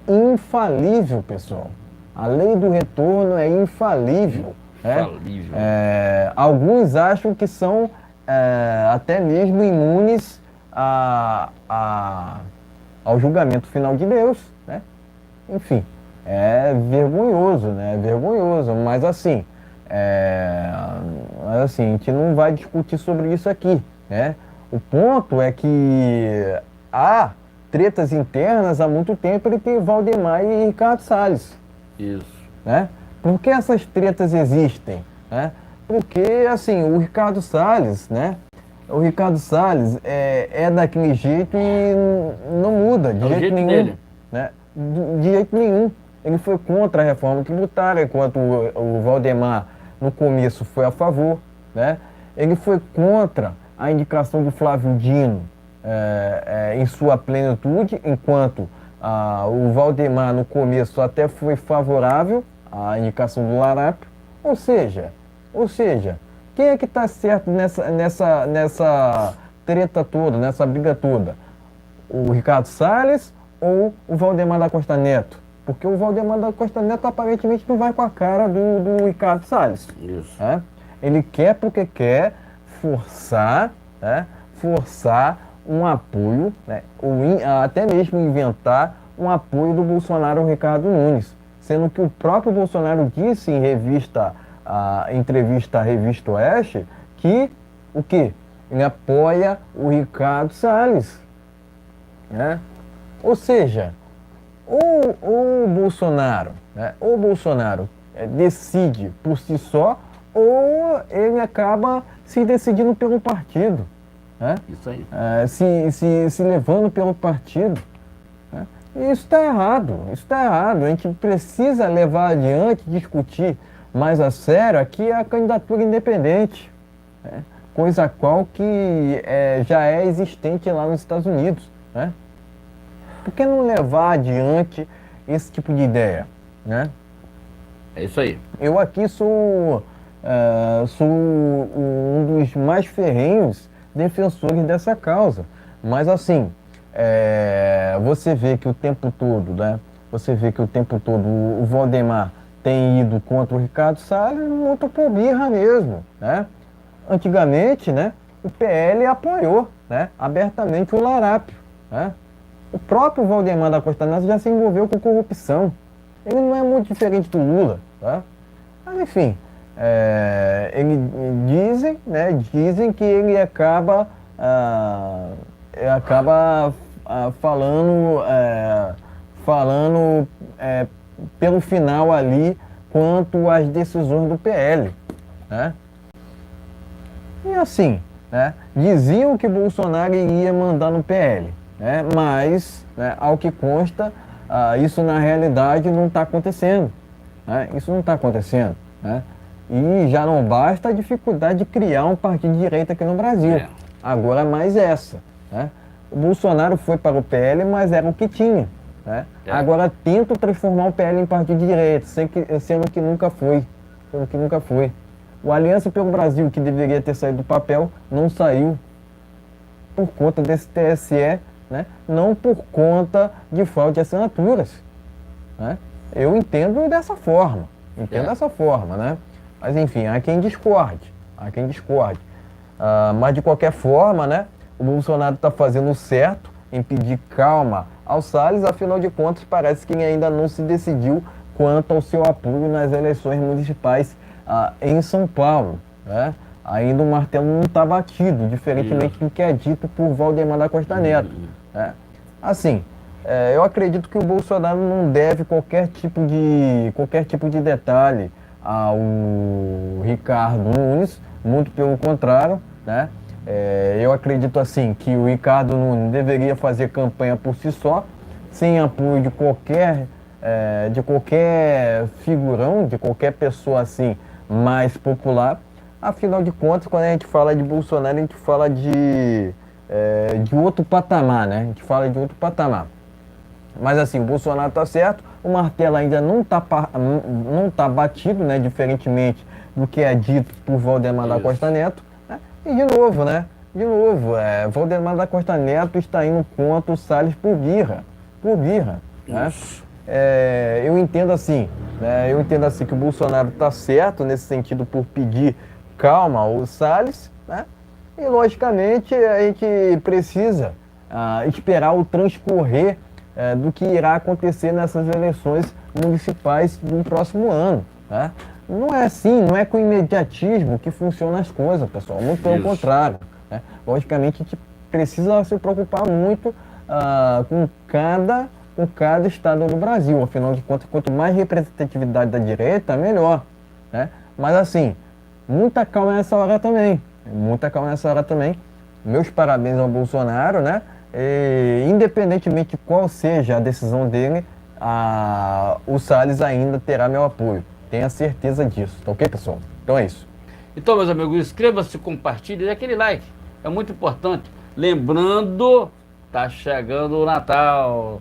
infalível, pessoal. A lei do retorno é infalível. Infalível. Alguns acham que são até mesmo imunes ao julgamento final de Deus. Né? Enfim, é vergonhoso, né? É vergonhoso, mas assim, a gente não vai discutir sobre isso aqui, né? O ponto é que há tretas internas há muito tempo entre Valdemar e Ricardo Salles. Isso. Né? Por que essas tretas existem? Né? Porque, assim, o Ricardo Salles, né? O Ricardo Salles é daquele jeito e não muda, de jeito nenhum. Dele. Né? De jeito nenhum. Ele foi contra a reforma tributária, enquanto o Valdemar, no começo, foi a favor. Né? Ele foi contra a indicação do Flávio Dino em sua plenitude, enquanto o Valdemar, no começo, até foi favorável à indicação do Larápio. Ou seja, quem é que está certo nessa treta toda, nessa briga toda? O Ricardo Salles ou o Valdemar da Costa Neto? Porque o Valdemar da Costa Neto aparentemente não vai com a cara do Ricardo Salles. Isso. Ele quer porque quer forçar um apoio, né, ou até mesmo inventar um apoio do Bolsonaro ao Ricardo Nunes. Sendo que o próprio Bolsonaro disse em entrevista à Revista Oeste que o quê? Ele apoia o Ricardo Salles. Né? Ou seja, ou o Bolsonaro decide por si só, ou ele acaba se decidindo pelo partido. Né? Isso aí. Se levando pelo partido. Né? E isso está errado, A gente precisa levar adiante, discutir mais a sério aqui a candidatura independente. Né? Coisa qual que já é existente lá nos Estados Unidos. Né? Por que não levar adiante esse tipo de ideia? Né? É isso aí. Eu aqui sou um dos mais ferrenhos defensores dessa causa. Mas assim, você vê que o tempo todo, né? O Valdemar tem ido contra o Ricardo Salles muito por birra mesmo, né? Antigamente, né, o PL apoiou, né, abertamente o Larápio, né? O próprio Valdemar da Costa Neto já se envolveu com corrupção. Ele não é muito diferente do Lula, tá? Mas enfim, dizem que ele acaba falando pelo final ali quanto às decisões do PL, né? E assim, né, diziam que Bolsonaro iria mandar no PL, né, mas, né, ao que consta, isso na realidade não está acontecendo. Né? Isso não está acontecendo. Né? E já não basta a dificuldade de criar um partido de direita aqui no Brasil. Agora mais essa. Né? O Bolsonaro foi para o PL, mas era o que tinha. Né? Agora tenta transformar o PL em partido de direita, sendo que nunca foi. O Aliança pelo Brasil, que deveria ter saído do papel, não saiu por conta desse TSE, né? Não por conta de falta de assinaturas. Né? Eu entendo dessa forma. Né? Mas enfim, há quem discorde. Mas de qualquer forma, né, o Bolsonaro está fazendo o certo em pedir calma ao Salles, afinal de contas parece que ainda não se decidiu quanto ao seu apoio nas eleições municipais em São Paulo. Né? Ainda o martelo não está batido, diferentemente do que é dito por Valdemar da Costa Neto. Né? Assim, eu acredito que o Bolsonaro não deve qualquer tipo de detalhe ao Ricardo Nunes, muito pelo contrário. Né? Eu acredito assim que o Ricardo Nunes deveria fazer campanha por si só, sem apoio de qualquer figurão, de qualquer pessoa assim mais popular. Afinal de contas, quando a gente fala de Bolsonaro, a gente fala de outro patamar, né? A gente fala de outro patamar. Mas assim, o Bolsonaro está certo, o martelo ainda não tá batido, né? Diferentemente do que é dito por Valdemar da Costa Neto. Né? E de novo, né? Valdemar da Costa Neto está indo contra o Salles por birra. Né? Eu entendo assim, né? Eu entendo assim que o Bolsonaro está certo nesse sentido por pedir calma ao Salles, né? E logicamente a gente precisa esperar o transcorrer do que irá acontecer nessas eleições municipais do próximo ano. Né? Não é assim, não é com imediatismo que funcionam as coisas, pessoal, muito pelo contrário. Né? Logicamente a gente precisa se preocupar muito com cada estado do Brasil, afinal de contas, quanto mais representatividade da direita, melhor. Né? Mas assim, muita calma nessa hora também. Meus parabéns ao Bolsonaro, né? E, independentemente de qual seja a decisão dele, o Salles ainda terá meu apoio. Tenha certeza disso, tá ok, pessoal? Então é isso. Então, meus amigos, inscreva-se, compartilhe, dê aquele like. É muito importante. Lembrando, tá chegando o Natal.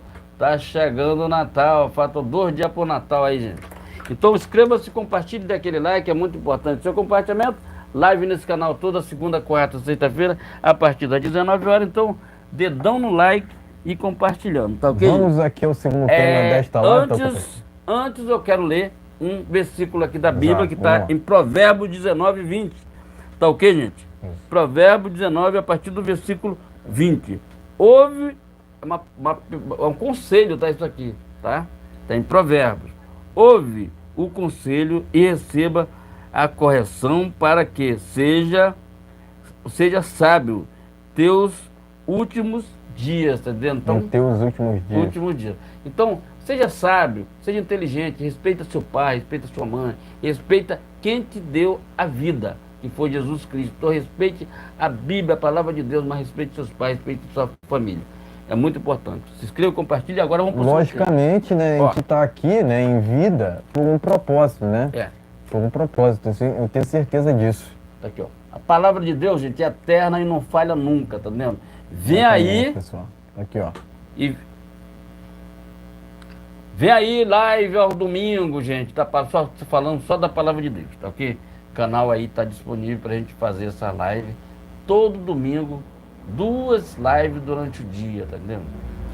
Faltam 2 dias para o Natal aí, gente. Então inscreva-se, compartilhe, dê aquele like, é muito importante. Seu compartilhamento, live nesse canal toda segunda, quarta, sexta-feira, a partir das 19 horas. Então, dedão no like e compartilhando, tá ok? Vamos aqui ao segundo tema desta live. Antes eu quero ler um versículo aqui da Bíblia que está em Provérbios 19, 20. Tá ok, gente? Provérbios 19, a partir do versículo 20. Houve um conselho, tá isso aqui, tá? Tá em Provérbios. Ouve o conselho e receba a correção para que seja sábio teus últimos dias, tá entendendo? Então, teus últimos dias. Então, seja sábio, seja inteligente, respeita seu pai, respeita sua mãe, respeita quem te deu a vida, que foi Jesus Cristo. Então, respeite a Bíblia, a palavra de Deus, mas respeite seus pais, respeite sua família. É muito importante. Se inscreva, compartilhe e agora vamos para o logicamente, né, a gente está aqui, né, em vida por um propósito, né? Por um propósito, eu tenho certeza disso. Tá aqui, ó. A palavra de Deus, gente, é eterna e não falha nunca, tá vendo? Vem aí, pessoal. Aqui, ó. E vem aí live ao domingo, gente. Tá falando só da palavra de Deus, tá ok? O canal aí tá disponível pra gente fazer essa live todo domingo. 2 lives durante o dia, tá entendendo?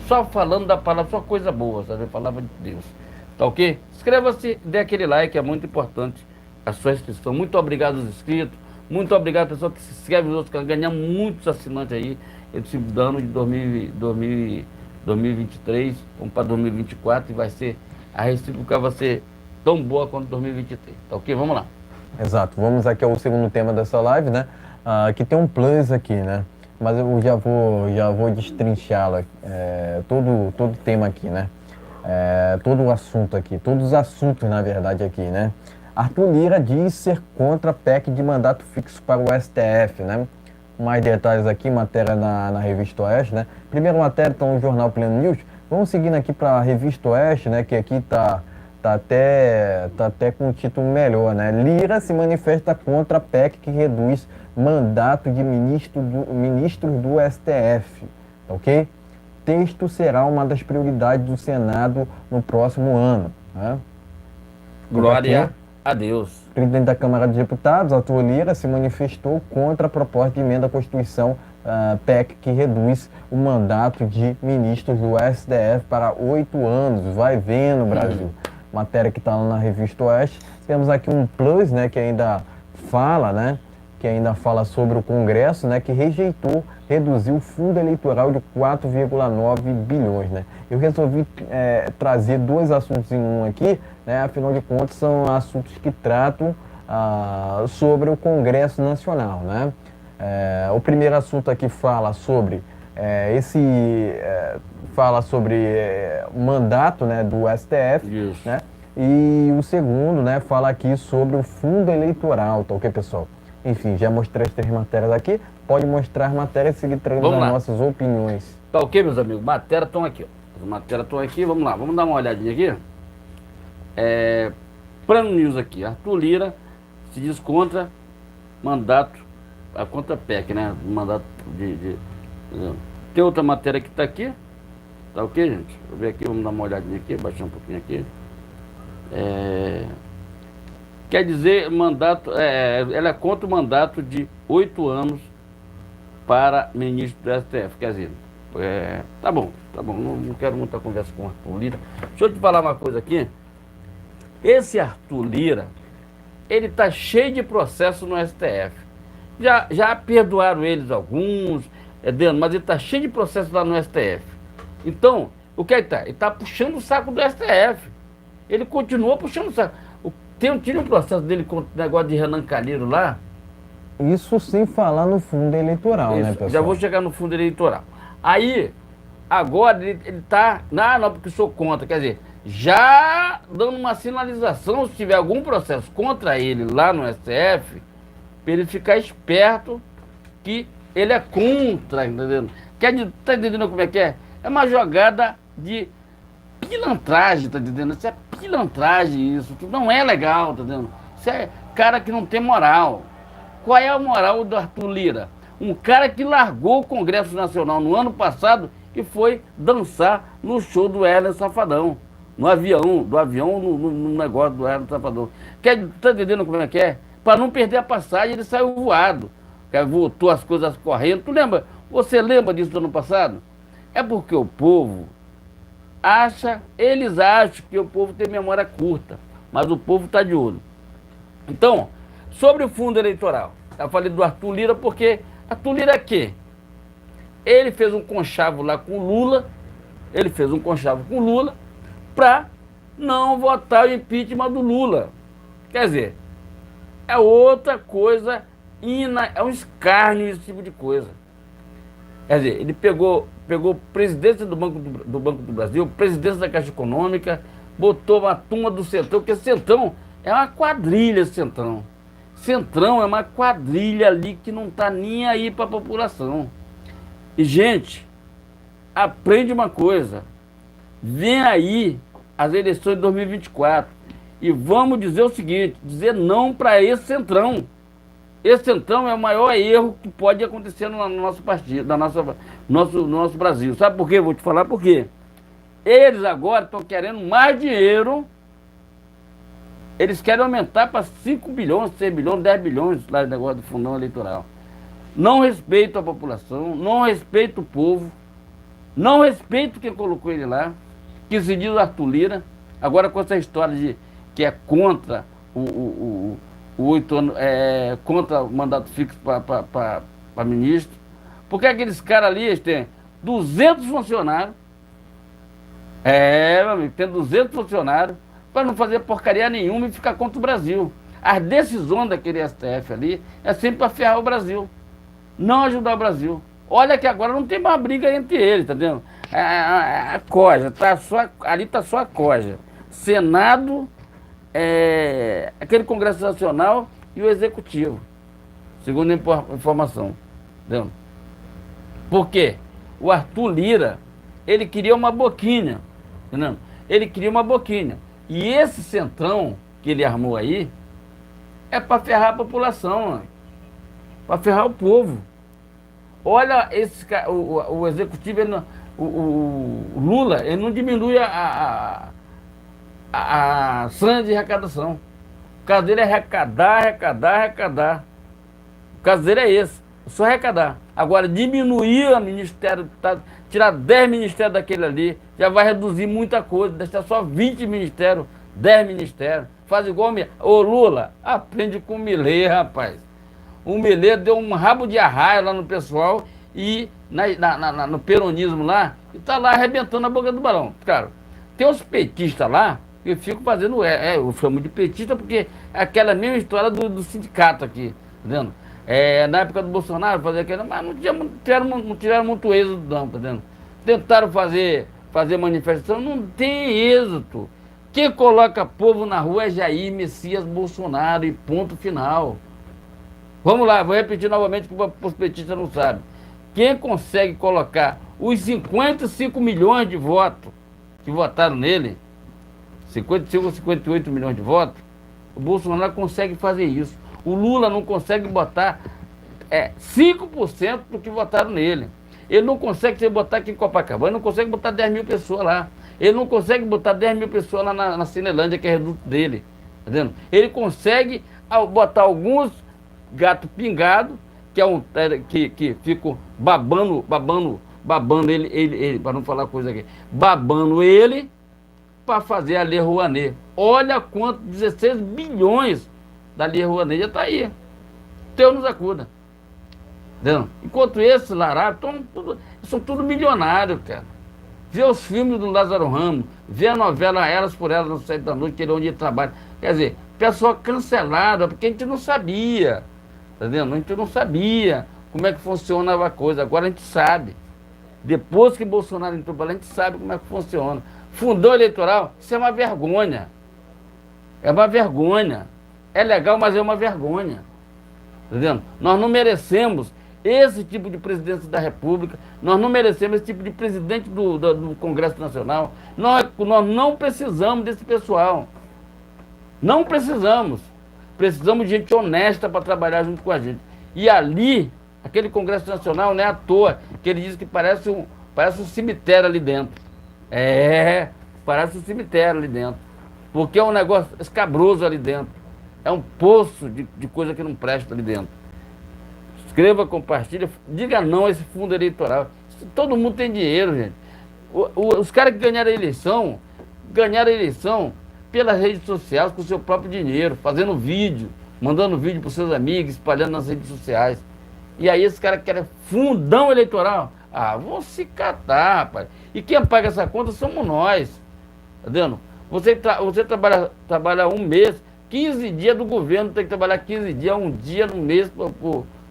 Só falando da palavra, só coisa boa, sabe? A palavra de Deus. Tá ok? Inscreva-se, dê aquele like, é muito importante a sua inscrição. Muito obrigado aos inscritos. Muito obrigado a pessoa que se inscreve nos outros canais. Ganhamos muitos assinantes aí. Esse ano de 2023, vamos para 2024 e vai ser, a recíproca vai ser tão boa quanto 2023. Tá ok? Vamos lá. Exato. Vamos aqui ao segundo tema dessa live, né? Que tem um plus aqui, né? Mas eu já vou destrinchá-la, todo o tema aqui, né? Todo o assunto aqui, todos os assuntos, na verdade, aqui, né? Arthur Lira diz ser contra a PEC de mandato fixo para o STF, né? Mais detalhes aqui, matéria na Revista Oeste, né? Primeira matéria está no jornal Pleno News. Vamos seguindo aqui para a Revista Oeste, né? Que aqui tá até com um título melhor, né? Lira se manifesta contra a PEC que reduz mandato de ministros do STF, ok? Texto será uma das prioridades do Senado no próximo ano. Né? Glória a Deus. O presidente da Câmara dos Deputados, Arthur Lira, se manifestou contra a proposta de emenda à Constituição PEC que reduz o mandato de ministros do STF para 8 anos. Vai vendo, Brasil. Matéria que está lá na Revista Oeste. Temos aqui um plus, né, que ainda fala, sobre o Congresso, né, que rejeitou reduzir o fundo eleitoral de 4,9 bilhões. Né? Eu resolvi trazer 2 assuntos em um aqui, né, afinal de contas são assuntos que tratam sobre o Congresso Nacional. Né? O primeiro assunto aqui fala sobre o mandato, né, do STF, né? E o segundo, né, fala aqui sobre o fundo eleitoral, tá ok, pessoal? Enfim, já mostrei as 3 matérias aqui, pode mostrar as matérias e seguir treinando as nossas opiniões. Tá ok, meus amigos? Matérias estão aqui, ó. As matérias estão aqui, vamos lá, vamos dar uma olhadinha aqui. Plano News aqui, Arthur Lira se diz contra mandato, contra a PEC, né? Mandato Tem outra matéria que está aqui. Tá ok, gente? Deixa eu ver aqui, vamos dar uma olhadinha aqui, baixar um pouquinho aqui. Quer dizer, mandato, ela é contra o mandato de 8 anos para ministro do STF. Quer dizer, tá bom, não quero muita conversa com o Arthur Lira. Deixa eu te falar uma coisa aqui. Esse Arthur Lira, ele tá cheio de processo no STF. Já perdoaram eles alguns, mas ele tá cheio de processo lá no STF. Então, o que ele tá? Ele tá puxando o saco do STF. Ele continua puxando o saco. Tinha um processo dele com o negócio de Renan Calheiro lá. Isso sem falar no fundo eleitoral, Isso, né, pessoal? Já vou chegar no fundo eleitoral. Aí, agora ele tá... Não, porque sou contra. Quer dizer, já dando uma sinalização, se tiver algum processo contra ele lá no STF, para ele ficar esperto que ele é contra, entendendo? Tá entendendo como é que é? É uma jogada de pilantragem, tá entendendo? Isso é pilantragem, isso não é legal, tá entendendo? Isso é cara que não tem moral. Qual é a moral do Arthur Lira? Um cara que largou o Congresso Nacional no ano passado e foi dançar no show do Wesley Safadão. No avião, no negócio do Wesley Safadão. Tá entendendo como é que é? Para não perder a passagem, ele saiu voado. Voltou as coisas correndo. Você lembra disso do ano passado? É porque o povo eles acham que o povo tem memória curta, mas o povo está de olho. Então, sobre o fundo eleitoral, eu falei do Arthur Lira porque Arthur Lira é quê? Ele fez um conchavo lá com o Lula, para não votar o impeachment do Lula. Quer dizer, é outra coisa, é um escárnio esse tipo de coisa. Quer dizer, ele pegou presidência do Banco do Brasil, presidência da Caixa Econômica, botou uma turma do Centrão, porque Centrão é uma quadrilha, Centrão. Centrão é uma quadrilha ali que não está nem aí para a população. E, gente, aprende uma coisa. Vem aí as eleições de 2024 e vamos dizer o seguinte, dizer não para esse Centrão. Esse Centrão é o maior erro que pode acontecer no nosso partido, no nosso Brasil. Sabe por quê? Vou te falar por quê. Eles agora estão querendo mais dinheiro. Eles querem aumentar para 5 bilhões, 6 bilhões, 10 bilhões lá no negócio do fundão eleitoral. Não respeito a população, não respeito o povo, não respeito quem colocou ele lá, que se diz Arthur Lira. Agora com essa história de que é contra o 8 anos, contra o mandato fixo para ministro. Porque aqueles caras ali, eles têm 200 funcionários. Meu amigo, tem 200 funcionários para não fazer porcaria nenhuma e ficar contra o Brasil. As decisões daquele STF ali é sempre para ferrar o Brasil, não ajudar o Brasil. Olha que agora não tem mais briga entre eles, tá vendo? A Coja, ali está só a Coja. Senado, aquele Congresso Nacional e o Executivo, segundo a informação. Entendeu? Por quê? O Arthur Lira, ele queria uma boquinha, entendeu? Ele queria uma boquinha. E esse Centrão que ele armou aí é para ferrar a população, para ferrar o povo. Olha, o Executivo, o Lula, ele não diminui a sanha de arrecadação. O caso dele é arrecadar. O caso dele é esse, só arrecadar. Agora, diminuir o ministério, tirar 10 ministérios daquele ali, já vai reduzir muita coisa, deixar só 20 ministérios, 10 ministérios. Faz igual o Lula, aprende com o Milei, rapaz. O Milei deu um rabo de arraia lá no pessoal e no peronismo lá, e tá lá arrebentando a boca do balão. Cara, tem uns petistas lá, eu fico fazendo, eu chamo de petista porque é aquela mesma história do sindicato aqui, tá vendo? Na época do Bolsonaro, fazer aquilo, mas não tiveram muito êxito não, tá vendo? Tentaram fazer manifestação, não tem êxito. Quem coloca povo na rua é Jair Messias Bolsonaro e ponto final. Vamos lá, vou repetir novamente que os petistas não sabem. Quem consegue colocar os 55 milhões de votos que votaram nele, 55 ou 58 milhões de votos, o Bolsonaro consegue fazer isso. O Lula não consegue botar 5% do que votaram nele. Ele não consegue botar aqui em Copacabana, ele não consegue botar 10 mil pessoas lá. Ele não consegue botar 10 mil pessoas lá na Cinelândia, que é reduto dele. Tá vendo? Ele consegue botar alguns gato pingado, que ficam babando ele, para não falar coisa aqui, babando ele para fazer a Lei Rouanet. Olha quanto, 16 bilhões da Lei Rouanet já está aí. Deus nos acuda. Entendeu? Enquanto esses larápios são tudo milionários, cara. Vê os filmes do Lázaro Ramos, vê a novela Elas por Elas no 7 da noite, que ele é onde ele trabalha. Quer dizer, pessoa cancelada, porque a gente não sabia. Tá vendo? A gente não sabia como é que funcionava a coisa. Agora a gente sabe. Depois que Bolsonaro entrou para lá, a gente sabe como é que funciona. Fundão eleitoral, isso é uma vergonha. É uma vergonha. É legal, mas é uma vergonha. Tá vendo? Nós não merecemos esse tipo de presidência da República, nós não merecemos esse tipo de presidente do Congresso Nacional. Nós não precisamos desse pessoal. Não precisamos. Precisamos de gente honesta para trabalhar junto com a gente. E ali, aquele Congresso Nacional, não é à toa que ele diz que parece um cemitério ali dentro. Parece um cemitério ali dentro. Porque é um negócio escabroso ali dentro. É um poço de coisa que não presta ali dentro. Escreva, compartilha, diga não a esse fundo eleitoral. Todo mundo tem dinheiro, gente. Os caras que ganharam a eleição pelas redes sociais com o seu próprio dinheiro, fazendo vídeo, mandando vídeo para os seus amigos, espalhando nas redes sociais. E aí esses caras querem fundão eleitoral. Vão se catar, rapaz. E quem paga essa conta somos nós. Tá vendo? Você trabalha um mês, 15 dias do governo, tem que trabalhar 15 dias, um dia no mês,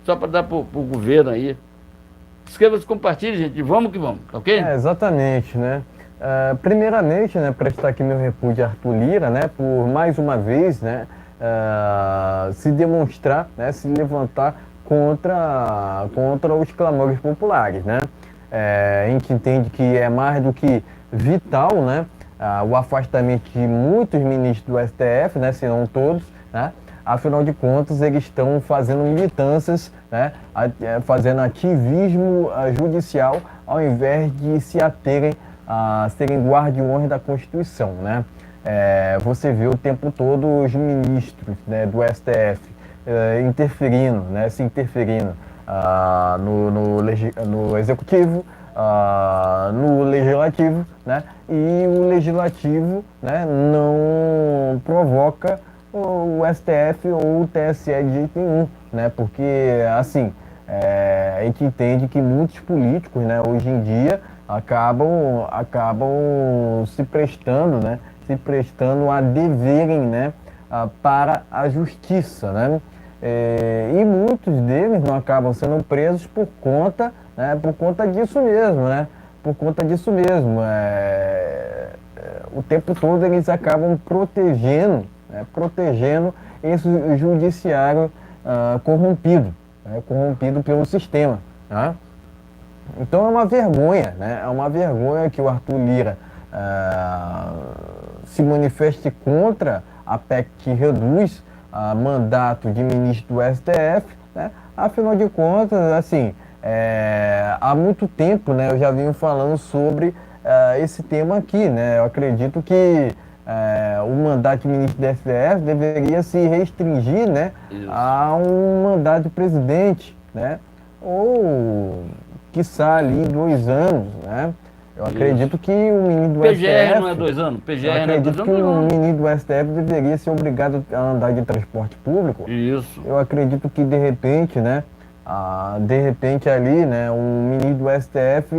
só para dar para o governo aí. Escreva-se, compartilhe, gente, vamos que vamos, tá ok? Exatamente, né? Primeiramente, né, prestar aqui meu repúdio a Arthur Lira, né, por mais uma vez, né, se demonstrar, né, se levantar contra os clamores populares, né? A gente entende que é mais do que vital, né, o afastamento de muitos ministros do STF, né, se não todos, né? Afinal de contas, eles estão fazendo militâncias, né, fazendo ativismo judicial, ao invés de se aterem a serem guardiões da Constituição, né? Você vê o tempo todo os ministros, né, do STF interferindo, né, se interferindo no Executivo, no Legislativo, né? E o Legislativo, né, não provoca o STF ou o TSE de jeito nenhum, né? Porque, assim, a gente entende que muitos políticos, né, hoje em dia acabam se prestando, né, a deverem, né, para a justiça, né? E muitos deles não acabam sendo presos por conta disso mesmo, né? Por conta disso mesmo. O tempo todo eles acabam protegendo esse judiciário corrompido, né? Corrompido pelo sistema, né? Então é uma vergonha, né? É uma vergonha que o Arthur Lira se manifeste contra a PEC que reduz mandato de ministro do STF, né? Afinal de contas, assim, há muito tempo, né, eu já venho falando sobre esse tema aqui, né? Eu acredito que o mandato de ministro do STF deveria se restringir, né, a um mandato de presidente, né? Ou, quiçá, ali 2 anos, né? Eu acredito que o ministro do STF... PGR não é 2 anos? PGR eu acredito que o ministro do STF deveria ser obrigado a andar de transporte público. Isso. Eu acredito que, de repente, né, ali, né, um ministro do STF,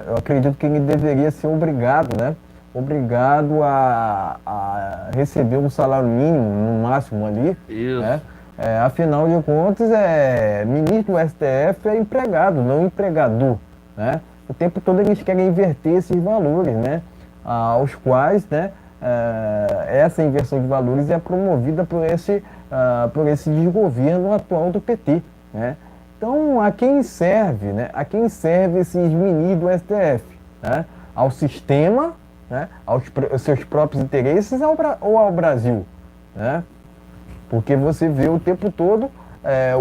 eu acredito que ele deveria ser obrigado, né? Obrigado a receber um salário mínimo, no máximo ali. Isso. Né? Afinal de contas, ministro do STF é empregado, não empregador, né? O tempo todo eles querem inverter esses valores, né? Aos quais, né, essa inversão de valores é promovida por esse desgoverno atual do PT, né? Então, a quem serve, né? A quem serve esses ministros do STF? Né? Ao sistema, né? Aos seus próprios interesses ou ao Brasil? Né? Porque você vê o tempo todo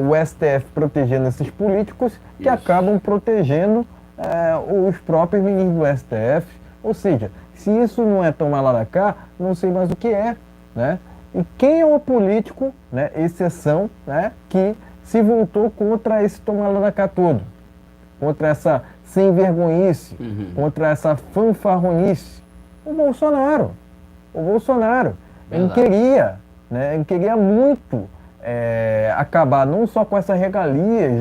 o STF protegendo esses políticos que acabam protegendo os próprios ministros do STF. Ou seja, se isso não é tomar lá da cá, não sei mais o que é. Né? E quem é o político, né, exceção, né, que se voltou contra esse tomar lá da cá todo? Contra essa sem vergonhice, contra essa fanfarronice? O Bolsonaro. O Bolsonaro. Ele queria, né, ele queria muito acabar não só com essas regalias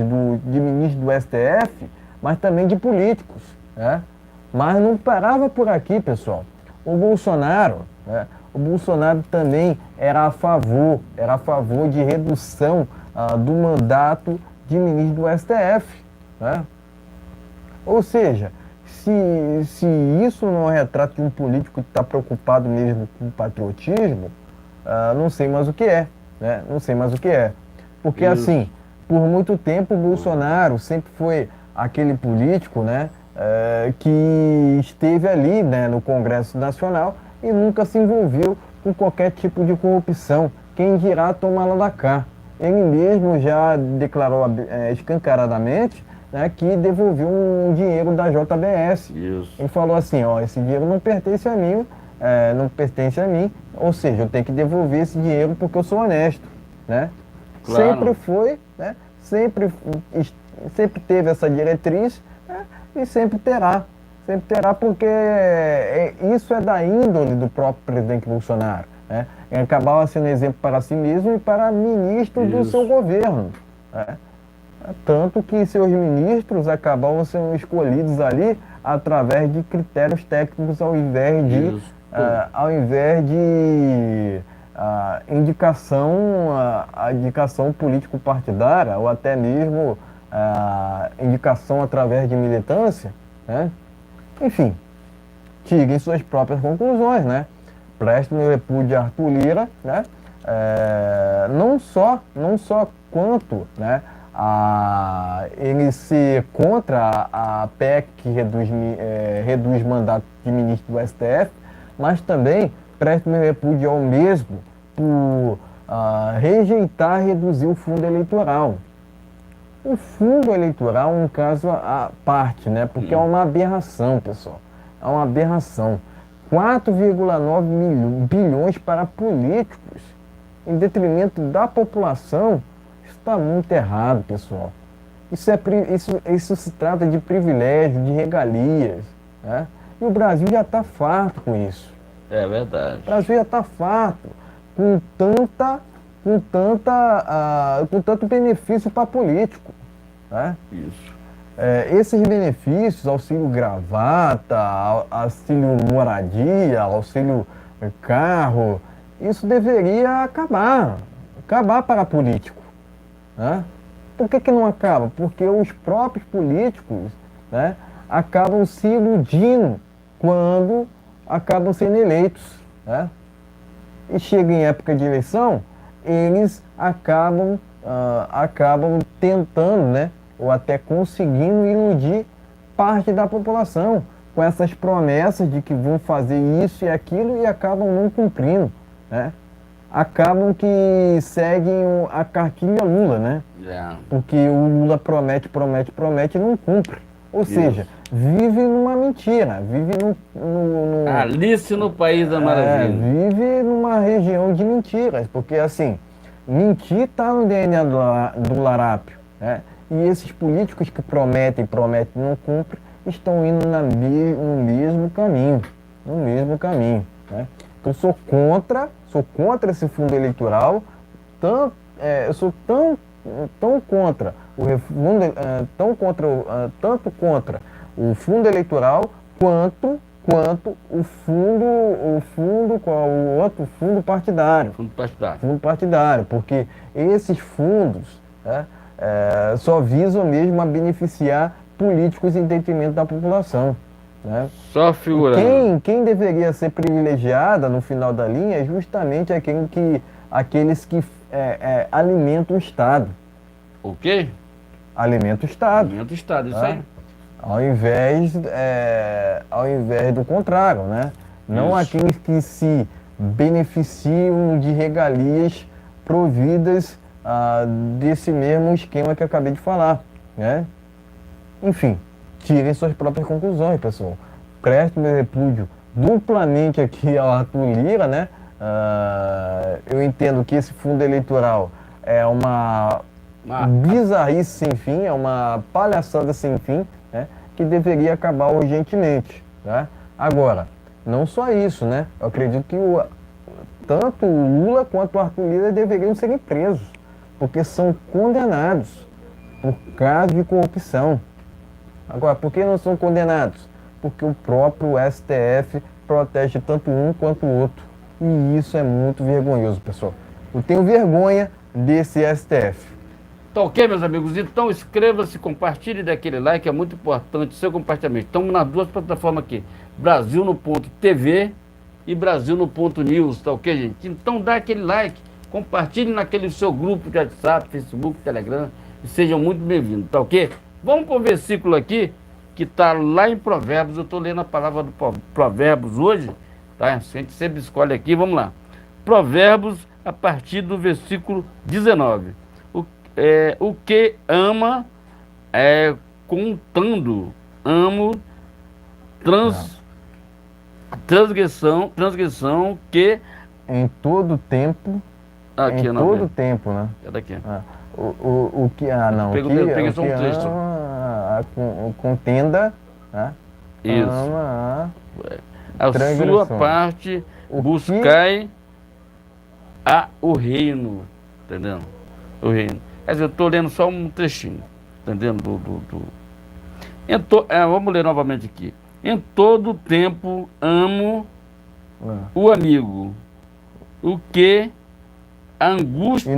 de ministro do STF, mas também de políticos. Né? Mas não parava por aqui, pessoal. O Bolsonaro, né, o Bolsonaro também era a favor de redução do mandato de ministro do STF. Né? Ou seja, se isso não é retrato de um político que está preocupado mesmo com o patriotismo, não sei mais o que é. Né? Não sei mais o que é. Porque assim, por muito tempo o Bolsonaro sempre foi aquele político, né, que esteve ali, né, no Congresso Nacional e nunca se envolveu com qualquer tipo de corrupção. Quem dirá tomar lá da cá. Ele mesmo já declarou escancaradamente, né, que devolveu um dinheiro da JBS. Isso. Ele falou assim, ó, esse dinheiro não pertence a mim, ou seja, eu tenho que devolver esse dinheiro porque eu sou honesto. Né? Claro. Sempre foi, né, sempre teve essa diretriz, né, e sempre terá. Sempre terá, porque isso é da índole do próprio presidente Bolsonaro. Né? Ele acabava sendo exemplo para si mesmo e para ministros do seu governo. Né? Tanto que seus ministros acabavam sendo escolhidos ali através de critérios técnicos ao invés de indicação político-partidária ou até mesmo indicação através de militância. Né? Enfim, tirem suas próprias conclusões, né? Prestem o repúdio a Arthur Lira, né? Não só quanto, né, ele ser contra a PEC que reduz mandato de ministro do STF, mas também prestem o repúdio ao mesmo por rejeitar reduzir o fundo eleitoral. O fundo eleitoral é um caso à parte, né? Porque é uma aberração, pessoal. É uma aberração. 4,9 bilhões para políticos, em detrimento da população, está muito errado, pessoal. Isso se trata de privilégio, de regalias. Né? E o Brasil já está farto com isso. É verdade. O Brasil já está farto com tanto benefício para político. Né? Isso. Esses benefícios, auxílio gravata, auxílio moradia, auxílio carro, isso deveria acabar para político. Né? Por que não acaba? Porque os próprios políticos, né, acabam se iludindo quando acabam sendo eleitos. Né? E chega em época de eleição, eles acabam tentando, né, ou até conseguindo iludir parte da população com essas promessas de que vão fazer isso e aquilo e acabam não cumprindo. Né? Acabam que seguem a cartilha Lula, né? Porque o Lula promete e não cumpre. Ou seja, vive numa mentira, vive Alice no País da Maravilha. Vive numa região de mentiras, porque assim, mentir está no DNA do larápio. Né? E esses políticos que prometem e não cumprem, estão indo no mesmo caminho. No mesmo caminho. Né? Eu sou contra esse fundo eleitoral, eu sou tão contra tanto contra o fundo eleitoral quanto o fundo, qual o outro fundo partidário. Fundo partidário, porque esses fundos, né, só visam mesmo a beneficiar políticos em detrimento da população. Né? Só figurando. Quem deveria ser privilegiada no final da linha é justamente aqueles que alimentam o Estado. O quê? alimenta o Estado. Alimenta o Estado, isso Tá? aí. Ao invés do contrário, né? Não Isso. aqueles que se beneficiam de regalias providas desse mesmo esquema que eu acabei de falar, né? Enfim, tirem suas próprias conclusões, pessoal. Presto meu repúdio duplamente aqui ao Arthur Lira, né? Eu entendo que esse fundo eleitoral é uma bizarrice sem fim, é uma palhaçada sem fim, né? Que deveria acabar urgentemente, né? Agora, não só isso, né? Eu acredito que tanto o Lula quanto o Arthur Lira deveriam serem presos, porque são condenados por caso de corrupção. Agora, por que não são condenados? Porque o próprio STF protege tanto um quanto o outro. E isso é muito vergonhoso, pessoal. Eu tenho vergonha desse STF. Tá ok, meus amigos? Então inscreva-se, compartilhe, dê aquele like, é muito importante seu compartilhamento. Estamos nas duas plataformas aqui, Brasil no ponto TV e Brasil no ponto News, tá ok, gente? Então dá aquele like, compartilhe naquele seu grupo de WhatsApp, Facebook, Telegram, e sejam muito bem-vindos, tá ok? Vamos para o versículo aqui, que está lá em Provérbios. Eu estou lendo a palavra do Provérbios hoje, tá? A gente sempre escolhe aqui, vamos lá. Provérbios, a partir do versículo 19. O que ama contando, amo transgressão que Em todo tempo, aqui em não, todo tempo, né? é daqui. O que, não, Peguei só um que trecho. ama contenda, né? Isso. Ama A transgressão. sua parte O buscai o reino, entendendo? O reino. Quer dizer, eu estou lendo só um trechinho, entendendo? Vamos ler novamente aqui. Em todo tempo amo o amigo, o que a angústia, e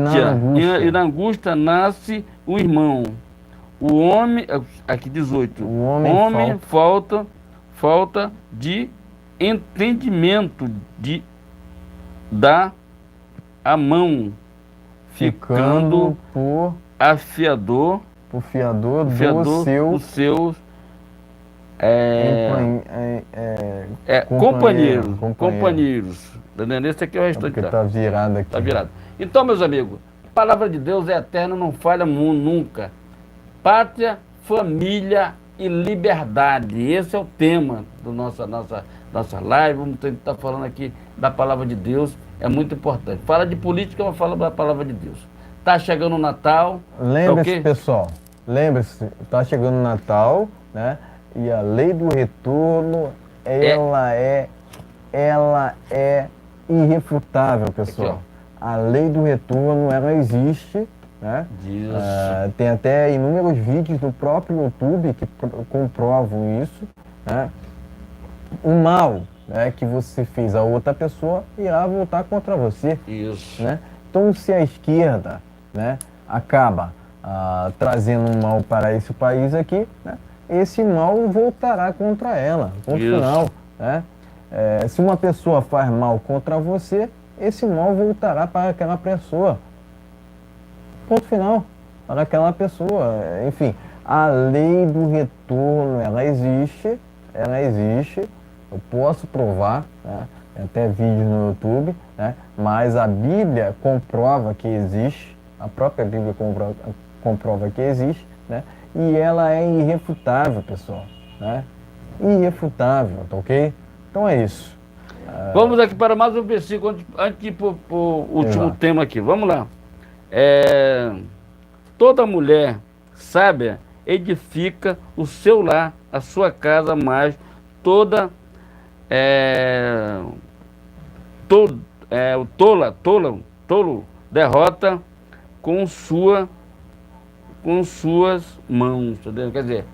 na angústia nasce o irmão. O homem, aqui 18, O homem falta de entendimento dá a mão, ficando por afiador fiador dos seus companheiro. companheiros. Entendendo? Esse aqui é o restante. Porque tá virado aqui. Tá virado. Então, meus amigos, a palavra de Deus é eterna, não falha nunca. Pátria, família e liberdade. Esse é o tema da nossa live. Vamos estar falando aqui da palavra de Deus. É muito importante. Fala de política, mas fala da palavra de Deus. Tá chegando o Natal. Lembre-se, pessoal. Lembre-se, tá chegando o Natal, né? E a lei do retorno, ela é irrefutável, pessoal. Aqui, a lei do retorno, ela existe, né? Tem até inúmeros vídeos no próprio YouTube que comprovam isso, né? O mal, né, que você fez a outra pessoa irá voltar contra você. Isso. Né? Então, se a esquerda, né, acaba trazendo um mal para esse país aqui, né, esse mal voltará contra ela, ponto final. Né? Se uma pessoa faz mal contra você, esse mal voltará para aquela pessoa. Ponto final. Para aquela pessoa. Enfim, a lei do retorno, ela existe. Eu posso provar, né? Tem até vídeos no YouTube, né? Mas a Bíblia comprova que existe. A própria Bíblia comprova que existe, né? E ela é irrefutável, pessoal, né? Irrefutável, tá ok? Então é isso. Vamos aqui para mais um versículo, antes de ir para o último tema aqui. Vamos lá. Toda mulher sábia edifica o seu lar, a sua casa, mas tolo derrota com suas mãos, entendeu? Quer dizer,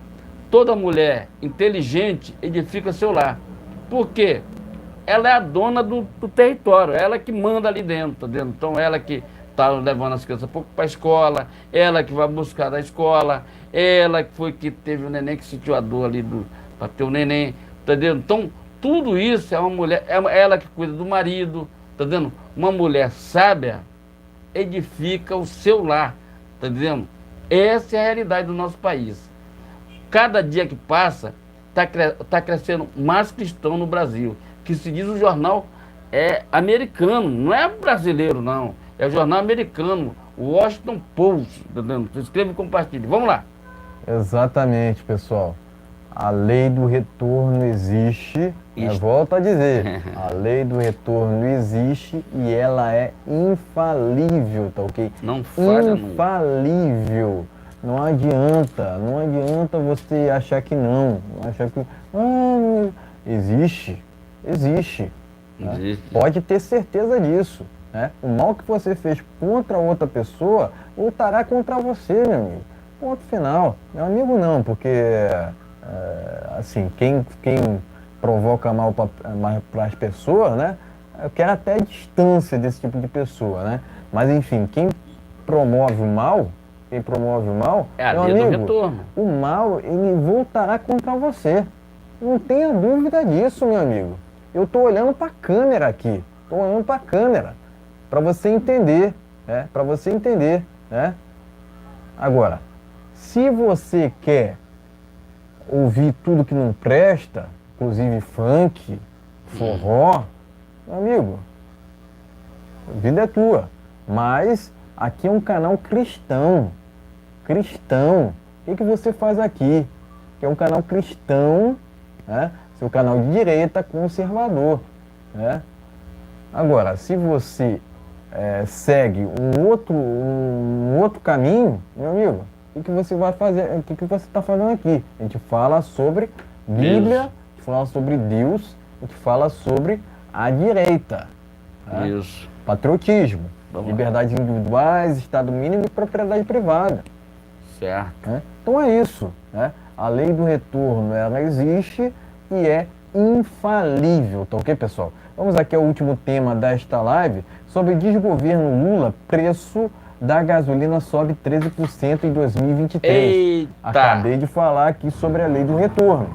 toda mulher inteligente edifica seu lar. Por quê? Ela é a dona do território, ela que manda ali dentro, entendeu? Então ela que está levando as crianças para a escola, ela que vai buscar da escola, ela que foi que teve o neném, que sentiu a dor ali para ter o neném, entendeu? Então tudo isso é uma mulher, ela que cuida do marido, entendeu? Uma mulher sábia edifica o seu lar, tá entendendo? Essa é a realidade do nosso país. Cada dia que passa, tá crescendo mais cristão no Brasil, que se diz o jornal americano, não é brasileiro não, é o jornal americano, o Washington Post, entendeu? Se inscreva e compartilhe. Vamos lá. Exatamente, pessoal. A lei do retorno existe, volto a dizer, a lei do retorno existe e ela é infalível, tá ok? Não falha nunca. Infalível. Não adianta você achar que não achar que... existe. Né? Pode ter certeza disso. Né? O mal que você fez contra outra pessoa voltará contra você, meu amigo. Ponto final. Meu amigo não, porque assim, quem provoca mal para as pessoas, né? Eu quero até a distância desse tipo de pessoa, né? Mas enfim, quem promove o mal, é a meu lei do amigo, retorno. o mal ele voltará contra você. Não tenha dúvida disso, meu amigo. Eu estou olhando para a câmera aqui, para você entender, né? Para você entender, né? Agora, se você quer ouvir tudo que não presta, inclusive funk, forró, meu amigo, a vida é tua. Mas aqui é um canal cristão. O que você faz aqui? Que é um canal cristão, né? Seu canal de direita conservador, né? Agora, se você segue um outro caminho, meu amigo, o que você vai fazer? O que você está fazendo aqui? A gente fala sobre Bíblia, a gente fala sobre Deus, a gente fala sobre a direita. Tá? Isso. Patriotismo, liberdades individuais, Estado mínimo e propriedade privada. Certo. Né? Então é isso. Né? A lei do retorno, ela existe e é infalível, tá ok, pessoal? Vamos aqui ao último tema desta live, sobre desgoverno Lula, preço da gasolina sobe 13% em 2023. Eita! Acabei de falar aqui sobre a lei do retorno.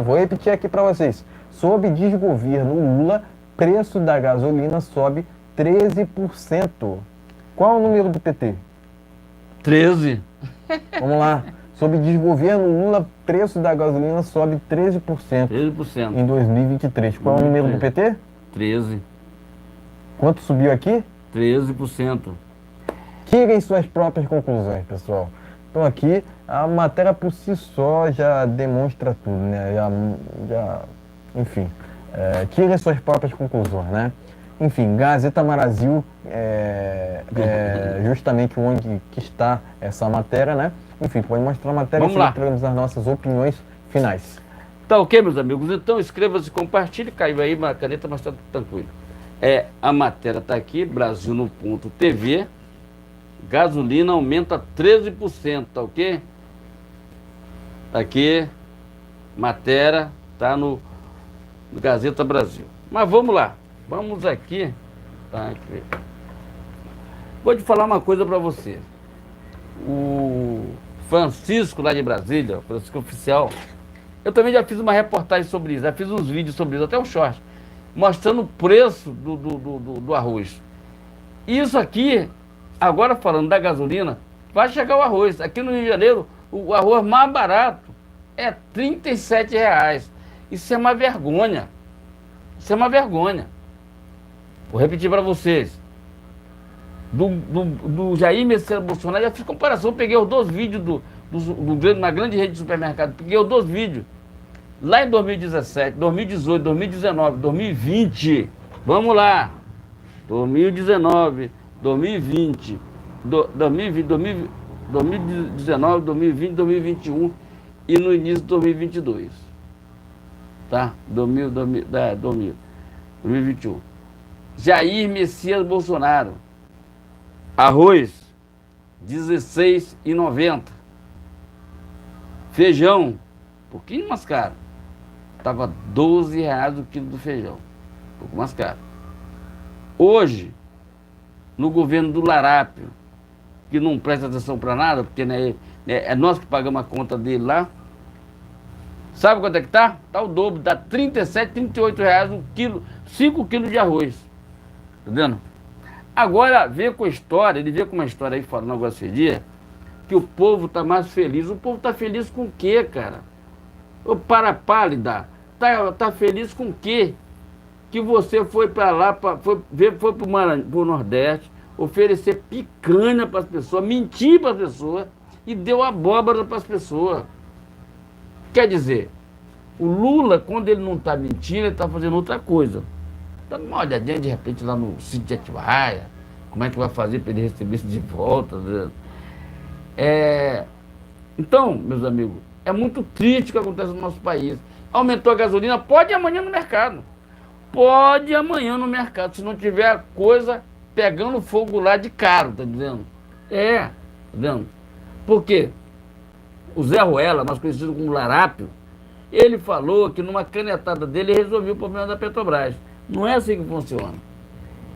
Vou repetir aqui para vocês. Sob desgoverno Lula, preço da gasolina sobe 13%. Qual o número do PT? 13. Vamos lá. Sob desgoverno Lula, preço da gasolina sobe 13% 13%. em 2023. Qual é o número do PT? 13. Quanto subiu aqui? 13%. Tirem suas próprias conclusões, pessoal. Então aqui, a matéria por si só já demonstra tudo, né? Enfim, tirem suas próprias conclusões, né? Enfim, Gazeta Brasil justamente onde que está essa matéria, né? Enfim, pode mostrar a matéria e entramos as nossas opiniões finais. Tá ok, meus amigos? Então inscreva-se, compartilhe, caiu aí uma caneta, mas tá tranquilo. A matéria está aqui, Brasil no Ponto TV, gasolina aumenta 13%, tá ok? Tá aqui, matéria, tá no Gazeta Brasil. Mas vamos lá, vamos aqui, tá aqui. Vou te falar uma coisa para você. O Francisco lá de Brasília, o Francisco Oficial, eu também já fiz uma reportagem sobre isso, já fiz uns vídeos sobre isso, até um short, mostrando o preço do arroz. Isso aqui, agora falando da gasolina, vai chegar o arroz. Aqui no Rio de Janeiro, o arroz mais barato é R$ 37,00. Isso é uma vergonha. Vou repetir para vocês. Do Jair Messias Bolsonaro, já fiz comparação, peguei os dois vídeos na grande rede de supermercado, peguei os dois vídeos. Lá em 2017, 2018, 2019, 2020, vamos lá, 2019, 2020, 2019, 2020, 2021 e no início de 2022, tá? 2021. Jair Messias Bolsonaro, arroz, R$16,90, feijão, um pouquinho mais caro. Estava R$12,00 o quilo do feijão, um pouco mais caro. Hoje, no governo do Larápio, que não presta atenção para nada, porque é nós que pagamos a conta dele lá, sabe quanto é que tá? Tá o dobro, dá R$37, R$38,00 um quilo, 5 quilos de arroz. Tá vendo? Agora, vê com a história, ele veio com uma história aí falando agora esse dia, que o povo está mais feliz. O povo está feliz com o quê, cara? Ô, para pálida, tá feliz com o quê? Que você foi para lá, foi pro Nordeste, oferecer picanha para as pessoas, mentir para as pessoas e deu abóbora para as pessoas. Quer dizer, o Lula, quando ele não está mentindo, ele está fazendo outra coisa. Dando uma olhadinha de repente lá no sítio de Atibaia, como é que vai fazer para ele receber isso de volta. Né? Então, meus amigos, é muito triste o que acontece no nosso país. Aumentou a gasolina, pode ir amanhã no mercado. Pode ir amanhã no mercado, se não tiver a coisa pegando fogo lá de caro, tá dizendo? Tá dizendo? Por quê? O Zé Ruela, mais conhecido como Larápio, ele falou que numa canetada dele resolveu o problema da Petrobras. Não é assim que funciona.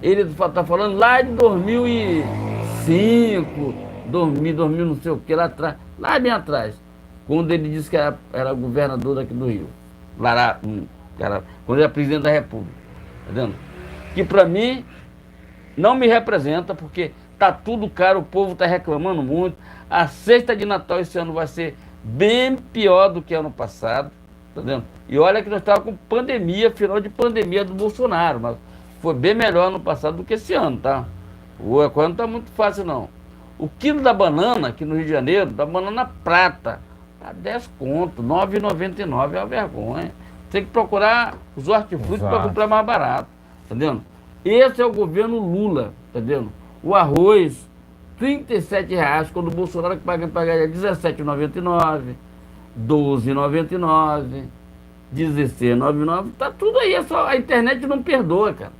Ele está falando lá de 2005, 2000 não sei o que, lá atrás, lá bem atrás, quando ele disse que era governador daqui do Rio. Quando ele era presidente da República. Tá vendo? Que para mim não me representa, porque tá tudo caro, o povo tá reclamando muito. A cesta de Natal esse ano vai ser bem pior do que ano passado, tá vendo? E olha que nós estávamos com pandemia, final de pandemia do Bolsonaro, mas foi bem melhor ano passado do que esse ano, tá? A coisa não tá muito fácil, não. O quilo da banana, aqui no Rio de Janeiro, da banana prata, tá 10 conto, 9,99, é uma vergonha. Tem que procurar os hortifrutis para comprar mais barato, tá vendo? Esse é o governo Lula, tá vendo? O arroz, R$37, quando o Bolsonaro pagaria R$17,99, R$12,99, R$16,99, tá tudo aí, é só a internet não perdoa, cara.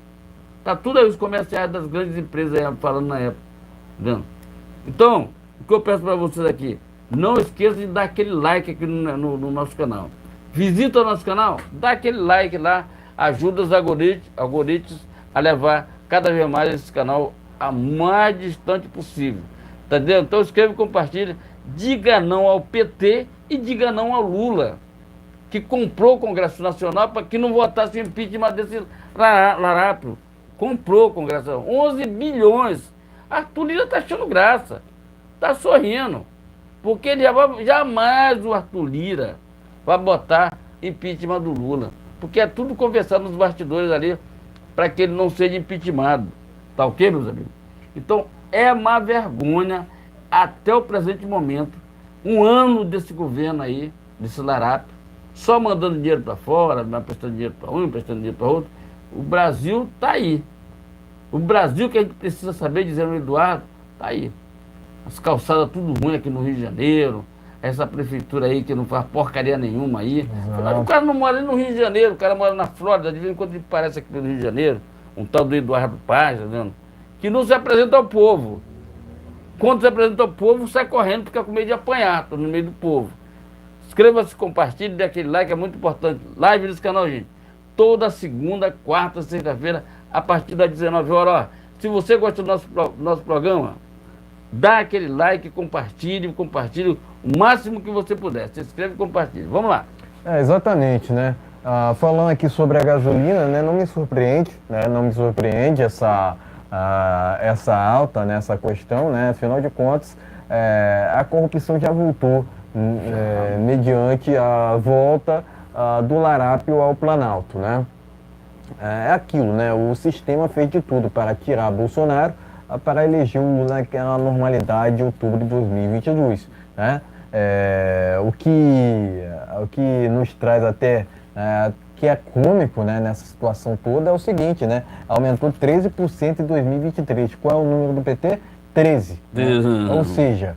Tá tudo aí os comerciais das grandes empresas aí falando na época, tá vendo? Então, o que eu peço para vocês aqui, não esqueça de dar aquele like aqui no nosso canal. Visita o nosso canal, dá aquele like lá, ajuda os algoritmos a levar cada vez mais esse canal a mais distante possível. Tá entendendo? Então escreva e compartilha, diga não ao PT e diga não ao Lula, que comprou o Congresso Nacional para que não votasse o impeachment desse larápio. Comprou o Congresso Nacional, 11 bilhões. Arthur Lira está achando graça, está sorrindo, porque ele jamais o Arthur Lira vai botar impeachment do Lula, porque é tudo conversado nos bastidores ali para que ele não seja impeachmentado. Tá ok, meus amigos? Então, é uma vergonha até o presente momento, um ano desse governo aí, desse larápio, só mandando dinheiro para fora, prestando dinheiro para um, prestando dinheiro para outro. O Brasil tá aí. O Brasil que a gente precisa saber, dizendo o Eduardo, tá aí. As calçadas tudo ruim aqui no Rio de Janeiro, essa prefeitura aí que não faz porcaria nenhuma aí. O cara não mora nem no Rio de Janeiro, o cara mora na Flórida, de vez em quando ele parece aqui no Rio de Janeiro, um tal do Eduardo Paz, tá vendo? Que não se apresenta ao povo. Quando se apresenta ao povo, sai correndo, fica com medo de apanhar, tô no meio do povo. Inscreva-se, compartilhe, dê aquele like, é muito importante. Live nesse canal, gente. Toda segunda, quarta, sexta-feira, a partir das 19 horas. Ó, se você gosta do nosso programa, dá aquele like, compartilhe o máximo que você puder. Se inscreve e compartilhe. Vamos lá. Exatamente, né? Falando aqui sobre a gasolina, né? Não me surpreende, né? Não me surpreende essa alta, né? Essa questão, né? Afinal de contas, a corrupção já voltou mediante a volta do larápio ao Planalto, né? É aquilo, né? O sistema fez de tudo para tirar Bolsonaro, para eleger o Lula naquela normalidade de outubro de 2022, né? O que nos traz até, que é cômico, né, nessa situação toda é o seguinte, né? Aumentou 13% em 2023. Qual é o número do PT? 13. Né? Ou seja,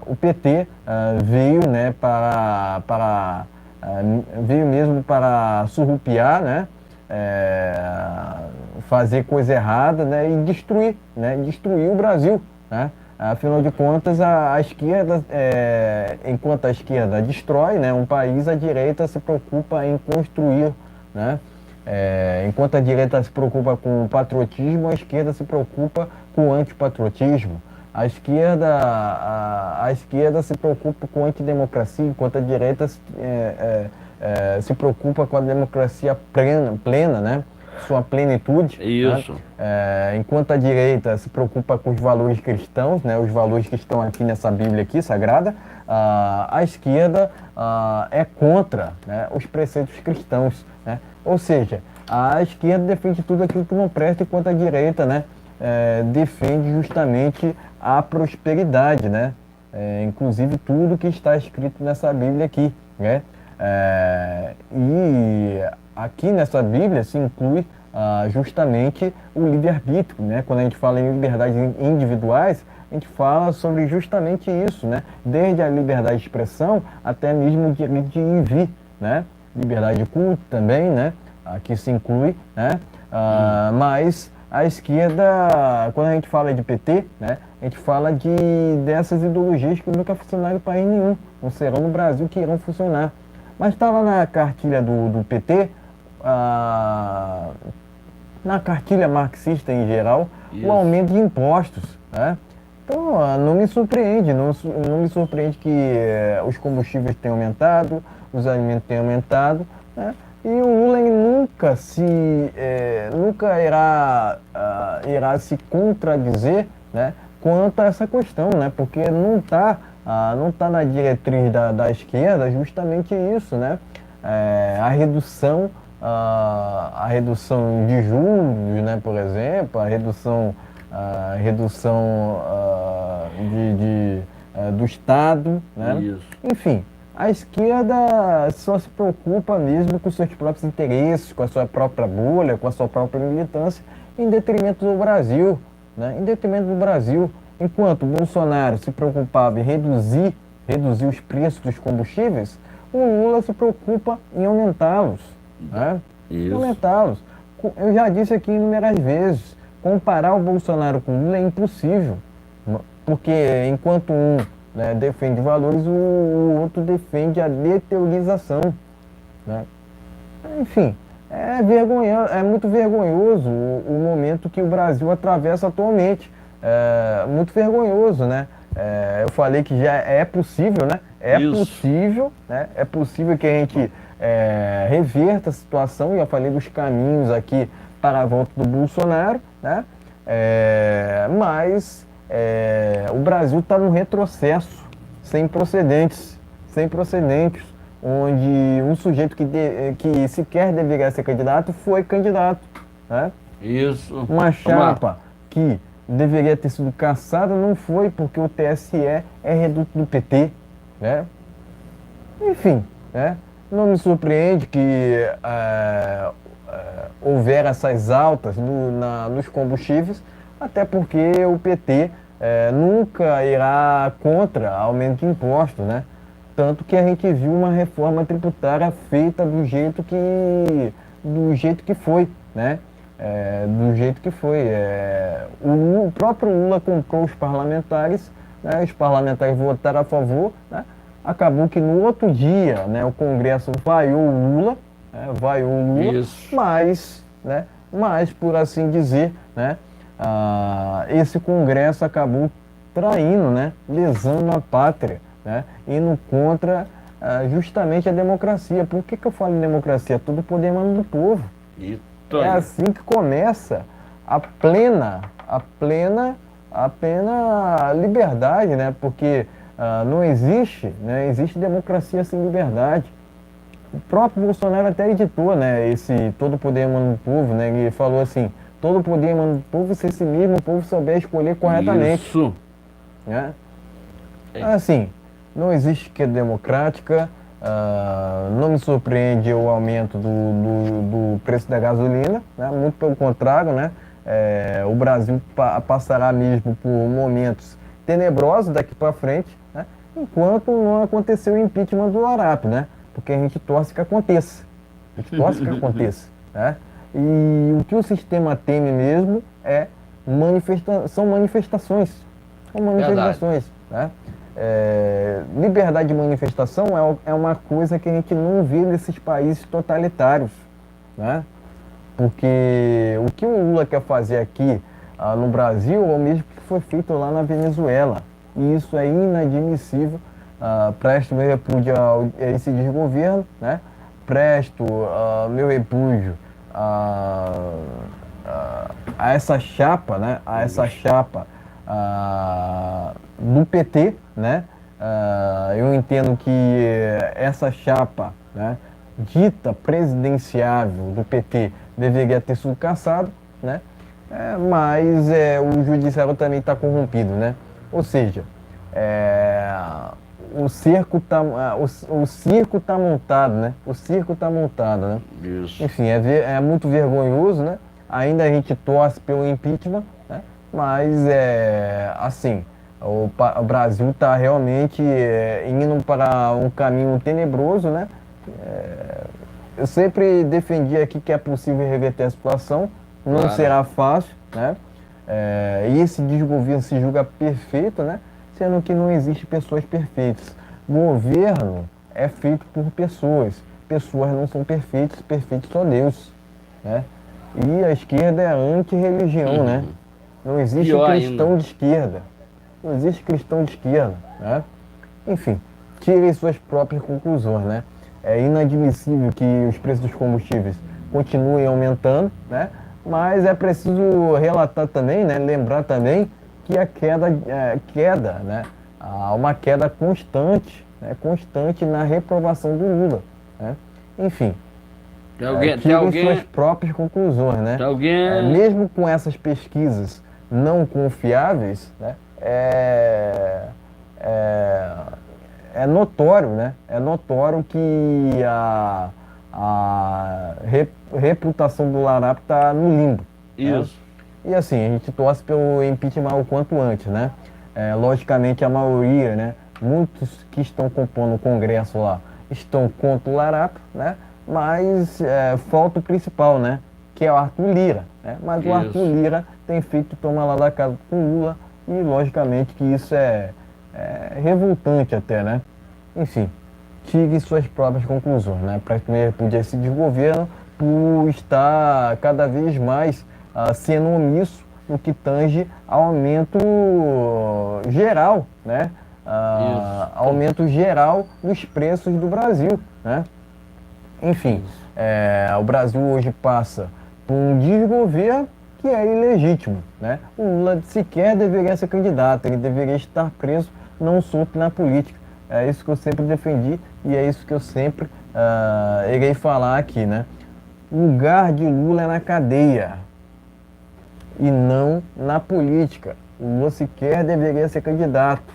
o PT veio, né, veio mesmo para surrupiar, né? Fazer coisa errada, né? E destruir o Brasil, né? Afinal de contas, a esquerda, enquanto a esquerda destrói, né, um país, a direita se preocupa em construir, né? Enquanto a direita se preocupa com o patriotismo, a esquerda se preocupa com o antipatriotismo. A esquerda se preocupa com a antidemocracia, enquanto a direita se preocupa com a democracia plena, né? sua plenitude. Isso. Né? Enquanto a direita se preocupa com os valores cristãos, né? Os valores que estão aqui nessa Bíblia aqui, sagrada, a esquerda é contra, né, os preceitos cristãos. Né? Ou seja, a esquerda defende tudo aquilo que não presta, enquanto a direita, né, defende justamente a prosperidade, né? Inclusive tudo que está escrito nessa Bíblia aqui, né? E aqui nessa Bíblia se inclui justamente o livre-arbítrio, né? Quando a gente fala em liberdades individuais, a gente fala sobre justamente isso, né? Desde a liberdade de expressão até mesmo o direito de ir e vir, né? Liberdade de culto também, né? Aqui se inclui, né? Mas a esquerda, quando a gente fala de PT, né? A gente fala dessas ideologias que nunca funcionaram em país nenhum, não serão no Brasil que irão funcionar. Mas está lá na cartilha do PT, na cartilha marxista em geral, o aumento de impostos, né? Então, não me surpreende, não me surpreende que os combustíveis tenham aumentado, os alimentos tenham aumentado, né? E o Lula nunca irá se contradizer, né, quanto a essa questão, né? Porque não tá na diretriz da esquerda justamente isso, né? A redução de juros, né, por exemplo, a redução do Estado, né? Isso. Enfim, a esquerda só se preocupa mesmo com seus próprios interesses, com a sua própria bolha, com a sua própria militância, em detrimento do Brasil, né? Em detrimento do Brasil. Enquanto o Bolsonaro se preocupava em reduzir os preços dos combustíveis, o Lula se preocupa em aumentá-los, né? Em aumentá-los. Eu já disse aqui inúmeras vezes, comparar o Bolsonaro com o Lula é impossível, porque enquanto um, né, defende valores, o outro defende a deteriorização, né? Enfim, é muito vergonhoso o momento que o Brasil atravessa atualmente. Muito vergonhoso, né? Eu falei que já é possível, né? Possível, né? É possível que a gente reverta a situação. Já falei dos caminhos aqui para a volta do Bolsonaro, né? Mas o Brasil está num retrocesso sem precedentes, onde um sujeito que sequer deveria ser candidato foi candidato, né? Isso. Uma chapa que deveria ter sido cassada não foi, porque o TSE é reduto do PT, né? Enfim, né? Não me surpreende que houver essas altas nos combustíveis, até porque o PT nunca irá contra aumento de impostos, né? Tanto que a gente viu uma reforma tributária feita do jeito que foi, né? Do jeito que foi. O próprio Lula comprou os parlamentares, né? Os parlamentares votaram a favor, né? Acabou que no outro dia, né, o Congresso vaiou o Lula, Isso. mas, por assim dizer, né, esse Congresso acabou traindo, né, lesando a pátria, né, indo contra justamente a democracia. Por que eu falo em democracia? Todo poder emana do povo. É assim que começa a plena liberdade, né? Porque não existe, né? Existe democracia sem liberdade. O próprio Bolsonaro até editou, né, esse todo poder emana do povo, né? Ele falou assim: todo poder emana do povo se esse mesmo povo souber escolher corretamente. Isso. Né? Assim, não existe esquerda democrática. Não me surpreende o aumento do preço da gasolina, né? Muito pelo contrário, né? O Brasil passará mesmo por momentos tenebrosos daqui para frente, né? Enquanto não aconteceu o impeachment do Arap, né? Porque a gente torce que aconteça, né? E o que o sistema teme mesmo são manifestações, né? Liberdade de manifestação é uma coisa que a gente não vê nesses países totalitários, né? Porque o que o Lula quer fazer aqui no Brasil é o mesmo que foi feito lá na Venezuela, e isso é inadmissível. Presto meu repúdio a esse desgoverno, né? Presto meu repúdio a essa chapa, né? A essa chapa do PT, né? Eu entendo que essa chapa, né, dita presidenciável do PT deveria ter sido cassado, né? Mas o judiciário também está corrompido, né? Ou seja, o circo tá montado, né? O circo tá montado, né? Isso. Enfim, é muito vergonhoso, né? Ainda a gente torce pelo impeachment, né? Mas assim, o Brasil está realmente indo para um caminho tenebroso, né? Eu sempre defendi aqui que é possível reverter a situação, não Claro. será fácil, né? E esse desgoverno se julga perfeito, né? Sendo que não existe pessoas perfeitas. Governo é feito por pessoas. Pessoas não são perfeitas, perfeito só Deus, né? E a esquerda é anti-religião, né? Não existe Pior cristão ainda. de esquerda. Não existe cristão de esquerda, né? Enfim, tirem suas próprias conclusões, né? É inadmissível que os preços dos combustíveis continuem aumentando, né? Mas é preciso relatar também, né? Lembrar também que a queda, né? Há uma queda constante, né? Constante na reprovação do Lula, né? Enfim, tirem suas próprias conclusões, né? Mesmo com essas pesquisas não confiáveis, né? É notório, né? É notório que a reputação do Larápio está no limbo. Isso. Né? E assim, a gente torce pelo impeachment o quanto antes, né? Logicamente a maioria, né? Muitos que estão compondo o Congresso lá estão contra o Larápio, né? Mas falta o principal, né? Que é o Arthur Lira, né? Mas o Arthur Lira tem feito tomar lá da casa com o Lula e logicamente que isso é revoltante até, né? Enfim, tive suas próprias conclusões, né? Praticamente podia esse desgoverno por estar cada vez mais sendo omisso no que tange aumento geral, né? Aumento geral nos preços do Brasil, né? Enfim, o Brasil hoje passa por um desgoverno que é ilegítimo, né? O Lula sequer deveria ser candidato, ele deveria estar preso, não solto na política. É isso que eu sempre defendi e é isso que eu sempre irei falar aqui, né? O lugar de Lula é na cadeia e não na política. O Lula sequer deveria ser candidato.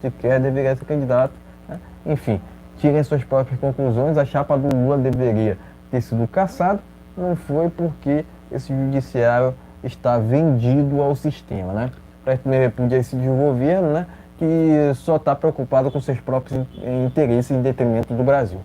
Sequer deveria ser candidato, né? Enfim, tirem suas próprias conclusões. A chapa do Lula deveria ter sido cassada. Não foi porque esse judiciário está vendido ao sistema, né? Para repudiar esse desgoverno, né? Que só está preocupado com seus próprios interesses em detrimento do Brasil.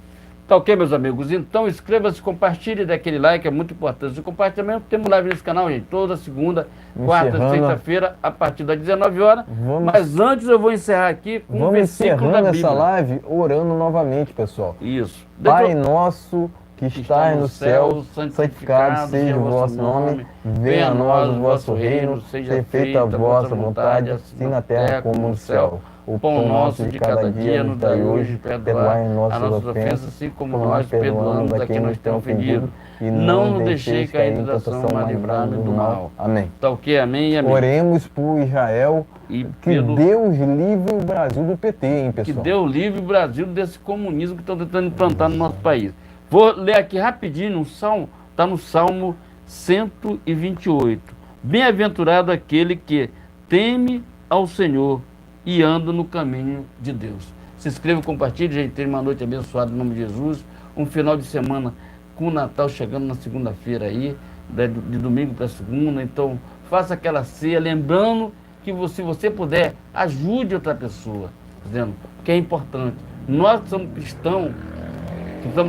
Tá ok, meus amigos? Então inscreva-se, compartilhe, dê aquele like, é muito importante. Se compartilhar mesmo, temos live nesse canal, gente, toda segunda, quarta e sexta-feira, a partir das 19 horas. Mas antes eu vou encerrar aqui com um versículo da Bíblia. Vamos encerrando essa live orando novamente, pessoal. Isso. Pai nosso que estás no céu, santificado seja o vosso nome, venha a nós o vosso reino, seja feita a vossa vontade, assim na terra como no céu. O pão nosso de cada dia nos dai hoje, perdoai nossas ofensas, assim como nós perdoamos a quem nos tem ofendido, e não nos deixeis cair em tentação, mas livrai-nos do mal. Amém. Tá ok? Amém e amém. Oremos por Israel, e que Deus livre o Brasil do PT, hein, pessoal? Que Deus livre o Brasil desse comunismo que estão tentando implantar no nosso país. Vou ler aqui rapidinho, está no Salmo 128. Bem-aventurado aquele que teme ao Senhor e anda no caminho de Deus. Se inscreva, compartilhe, gente. Tenha uma noite abençoada em nome de Jesus. Um final de semana com o Natal chegando na segunda-feira aí, de domingo para segunda. Então, faça aquela ceia, lembrando que se você puder, ajude outra pessoa, dizendo que é importante. Nós que somos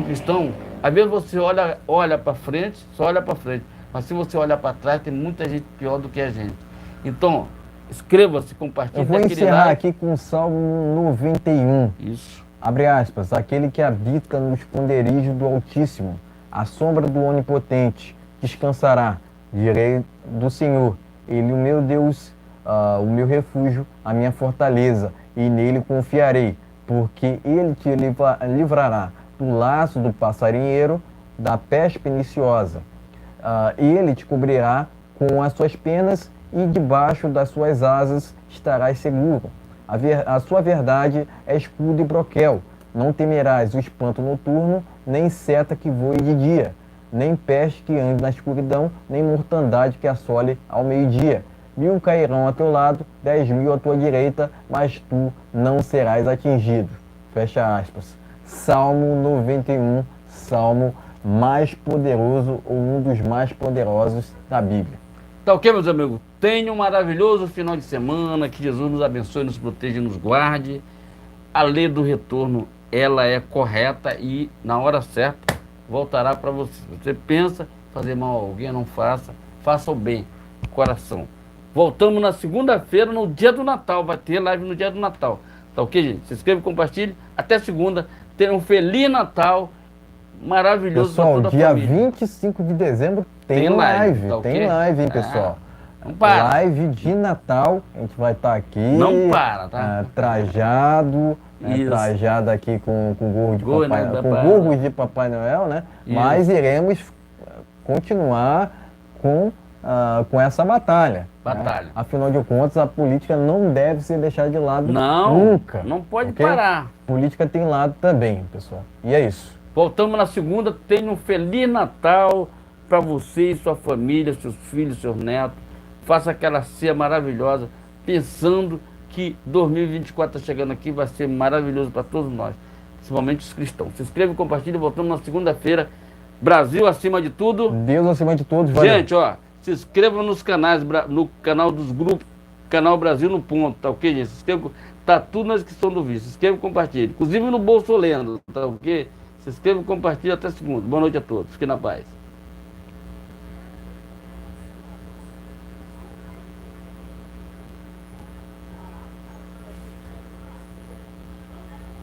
cristãos, às vezes você olha para frente, só olha para frente. Mas se você olhar para trás, tem muita gente pior do que a gente. Então, inscreva-se, compartilhe. Eu vou encerrar aqui com o Salmo 91. Isso. Abre aspas. Aquele que habita no esconderijo do Altíssimo, à sombra do Onipotente, descansará. Direi do Senhor, Ele o meu Deus, o meu refúgio, a minha fortaleza, e nele confiarei, porque Ele te livrará do laço do passarinheiro da peste perniciosa. Ele te cobrirá com as suas penas e debaixo das suas asas estarás seguro. A sua verdade é escudo e broquel. Não temerás o espanto noturno, nem seta que voe de dia, nem peste que ande na escuridão, nem mortandade que assole ao meio-dia. 1000 cairão a teu lado, 10.000 à tua direita, mas tu não serás atingido. Fecha aspas. Salmo 91, salmo mais poderoso, ou um dos mais poderosos da Bíblia. Tá ok, meus amigos? Tenha um maravilhoso final de semana, que Jesus nos abençoe, nos proteja e nos guarde. A lei do retorno, ela é correta e na hora certa voltará para você. Você pensa fazer mal a alguém, não faça. Faça o bem, coração. Voltamos na segunda-feira, no dia do Natal. Vai ter live no dia do Natal. Tá ok, gente? Se inscreva, compartilhe. Até segunda. Tenha um feliz Natal maravilhoso para toda a dia família. 25 de dezembro tem live. Tá tem ok? live, hein, pessoal? Não para. Live de Natal. A gente vai estar aqui. Não para, tá? Trajado. Trajado aqui com gorro de Papai Noel, com gorros de Papai Noel, né? Isso. Mas iremos continuar com essa batalha. Batalha. Né? Afinal de contas, a política não deve ser deixada de lado nunca. nunca. Não pode okay? parar. Política tem lado também, pessoal. E é isso. Voltamos na segunda. Tenha um feliz Natal para você e sua família, seus filhos, seus netos. Faça aquela ceia maravilhosa, pensando que 2024 está chegando aqui, vai ser maravilhoso para todos nós, principalmente os cristãos. Se inscreva e compartilhe. Voltamos na segunda-feira. Brasil acima de tudo. Deus acima de todos. Valeu. Gente, ó, se inscreva nos canais, no canal dos grupos, canal Brasil no Ponto, tá ok, gente? Se inscreva, tá tudo na descrição do vídeo. Se inscreva e compartilhe. Inclusive no Bolsolendo, tá ok? Se inscreva e compartilhe. Até segunda. Boa noite a todos. Fiquem na paz.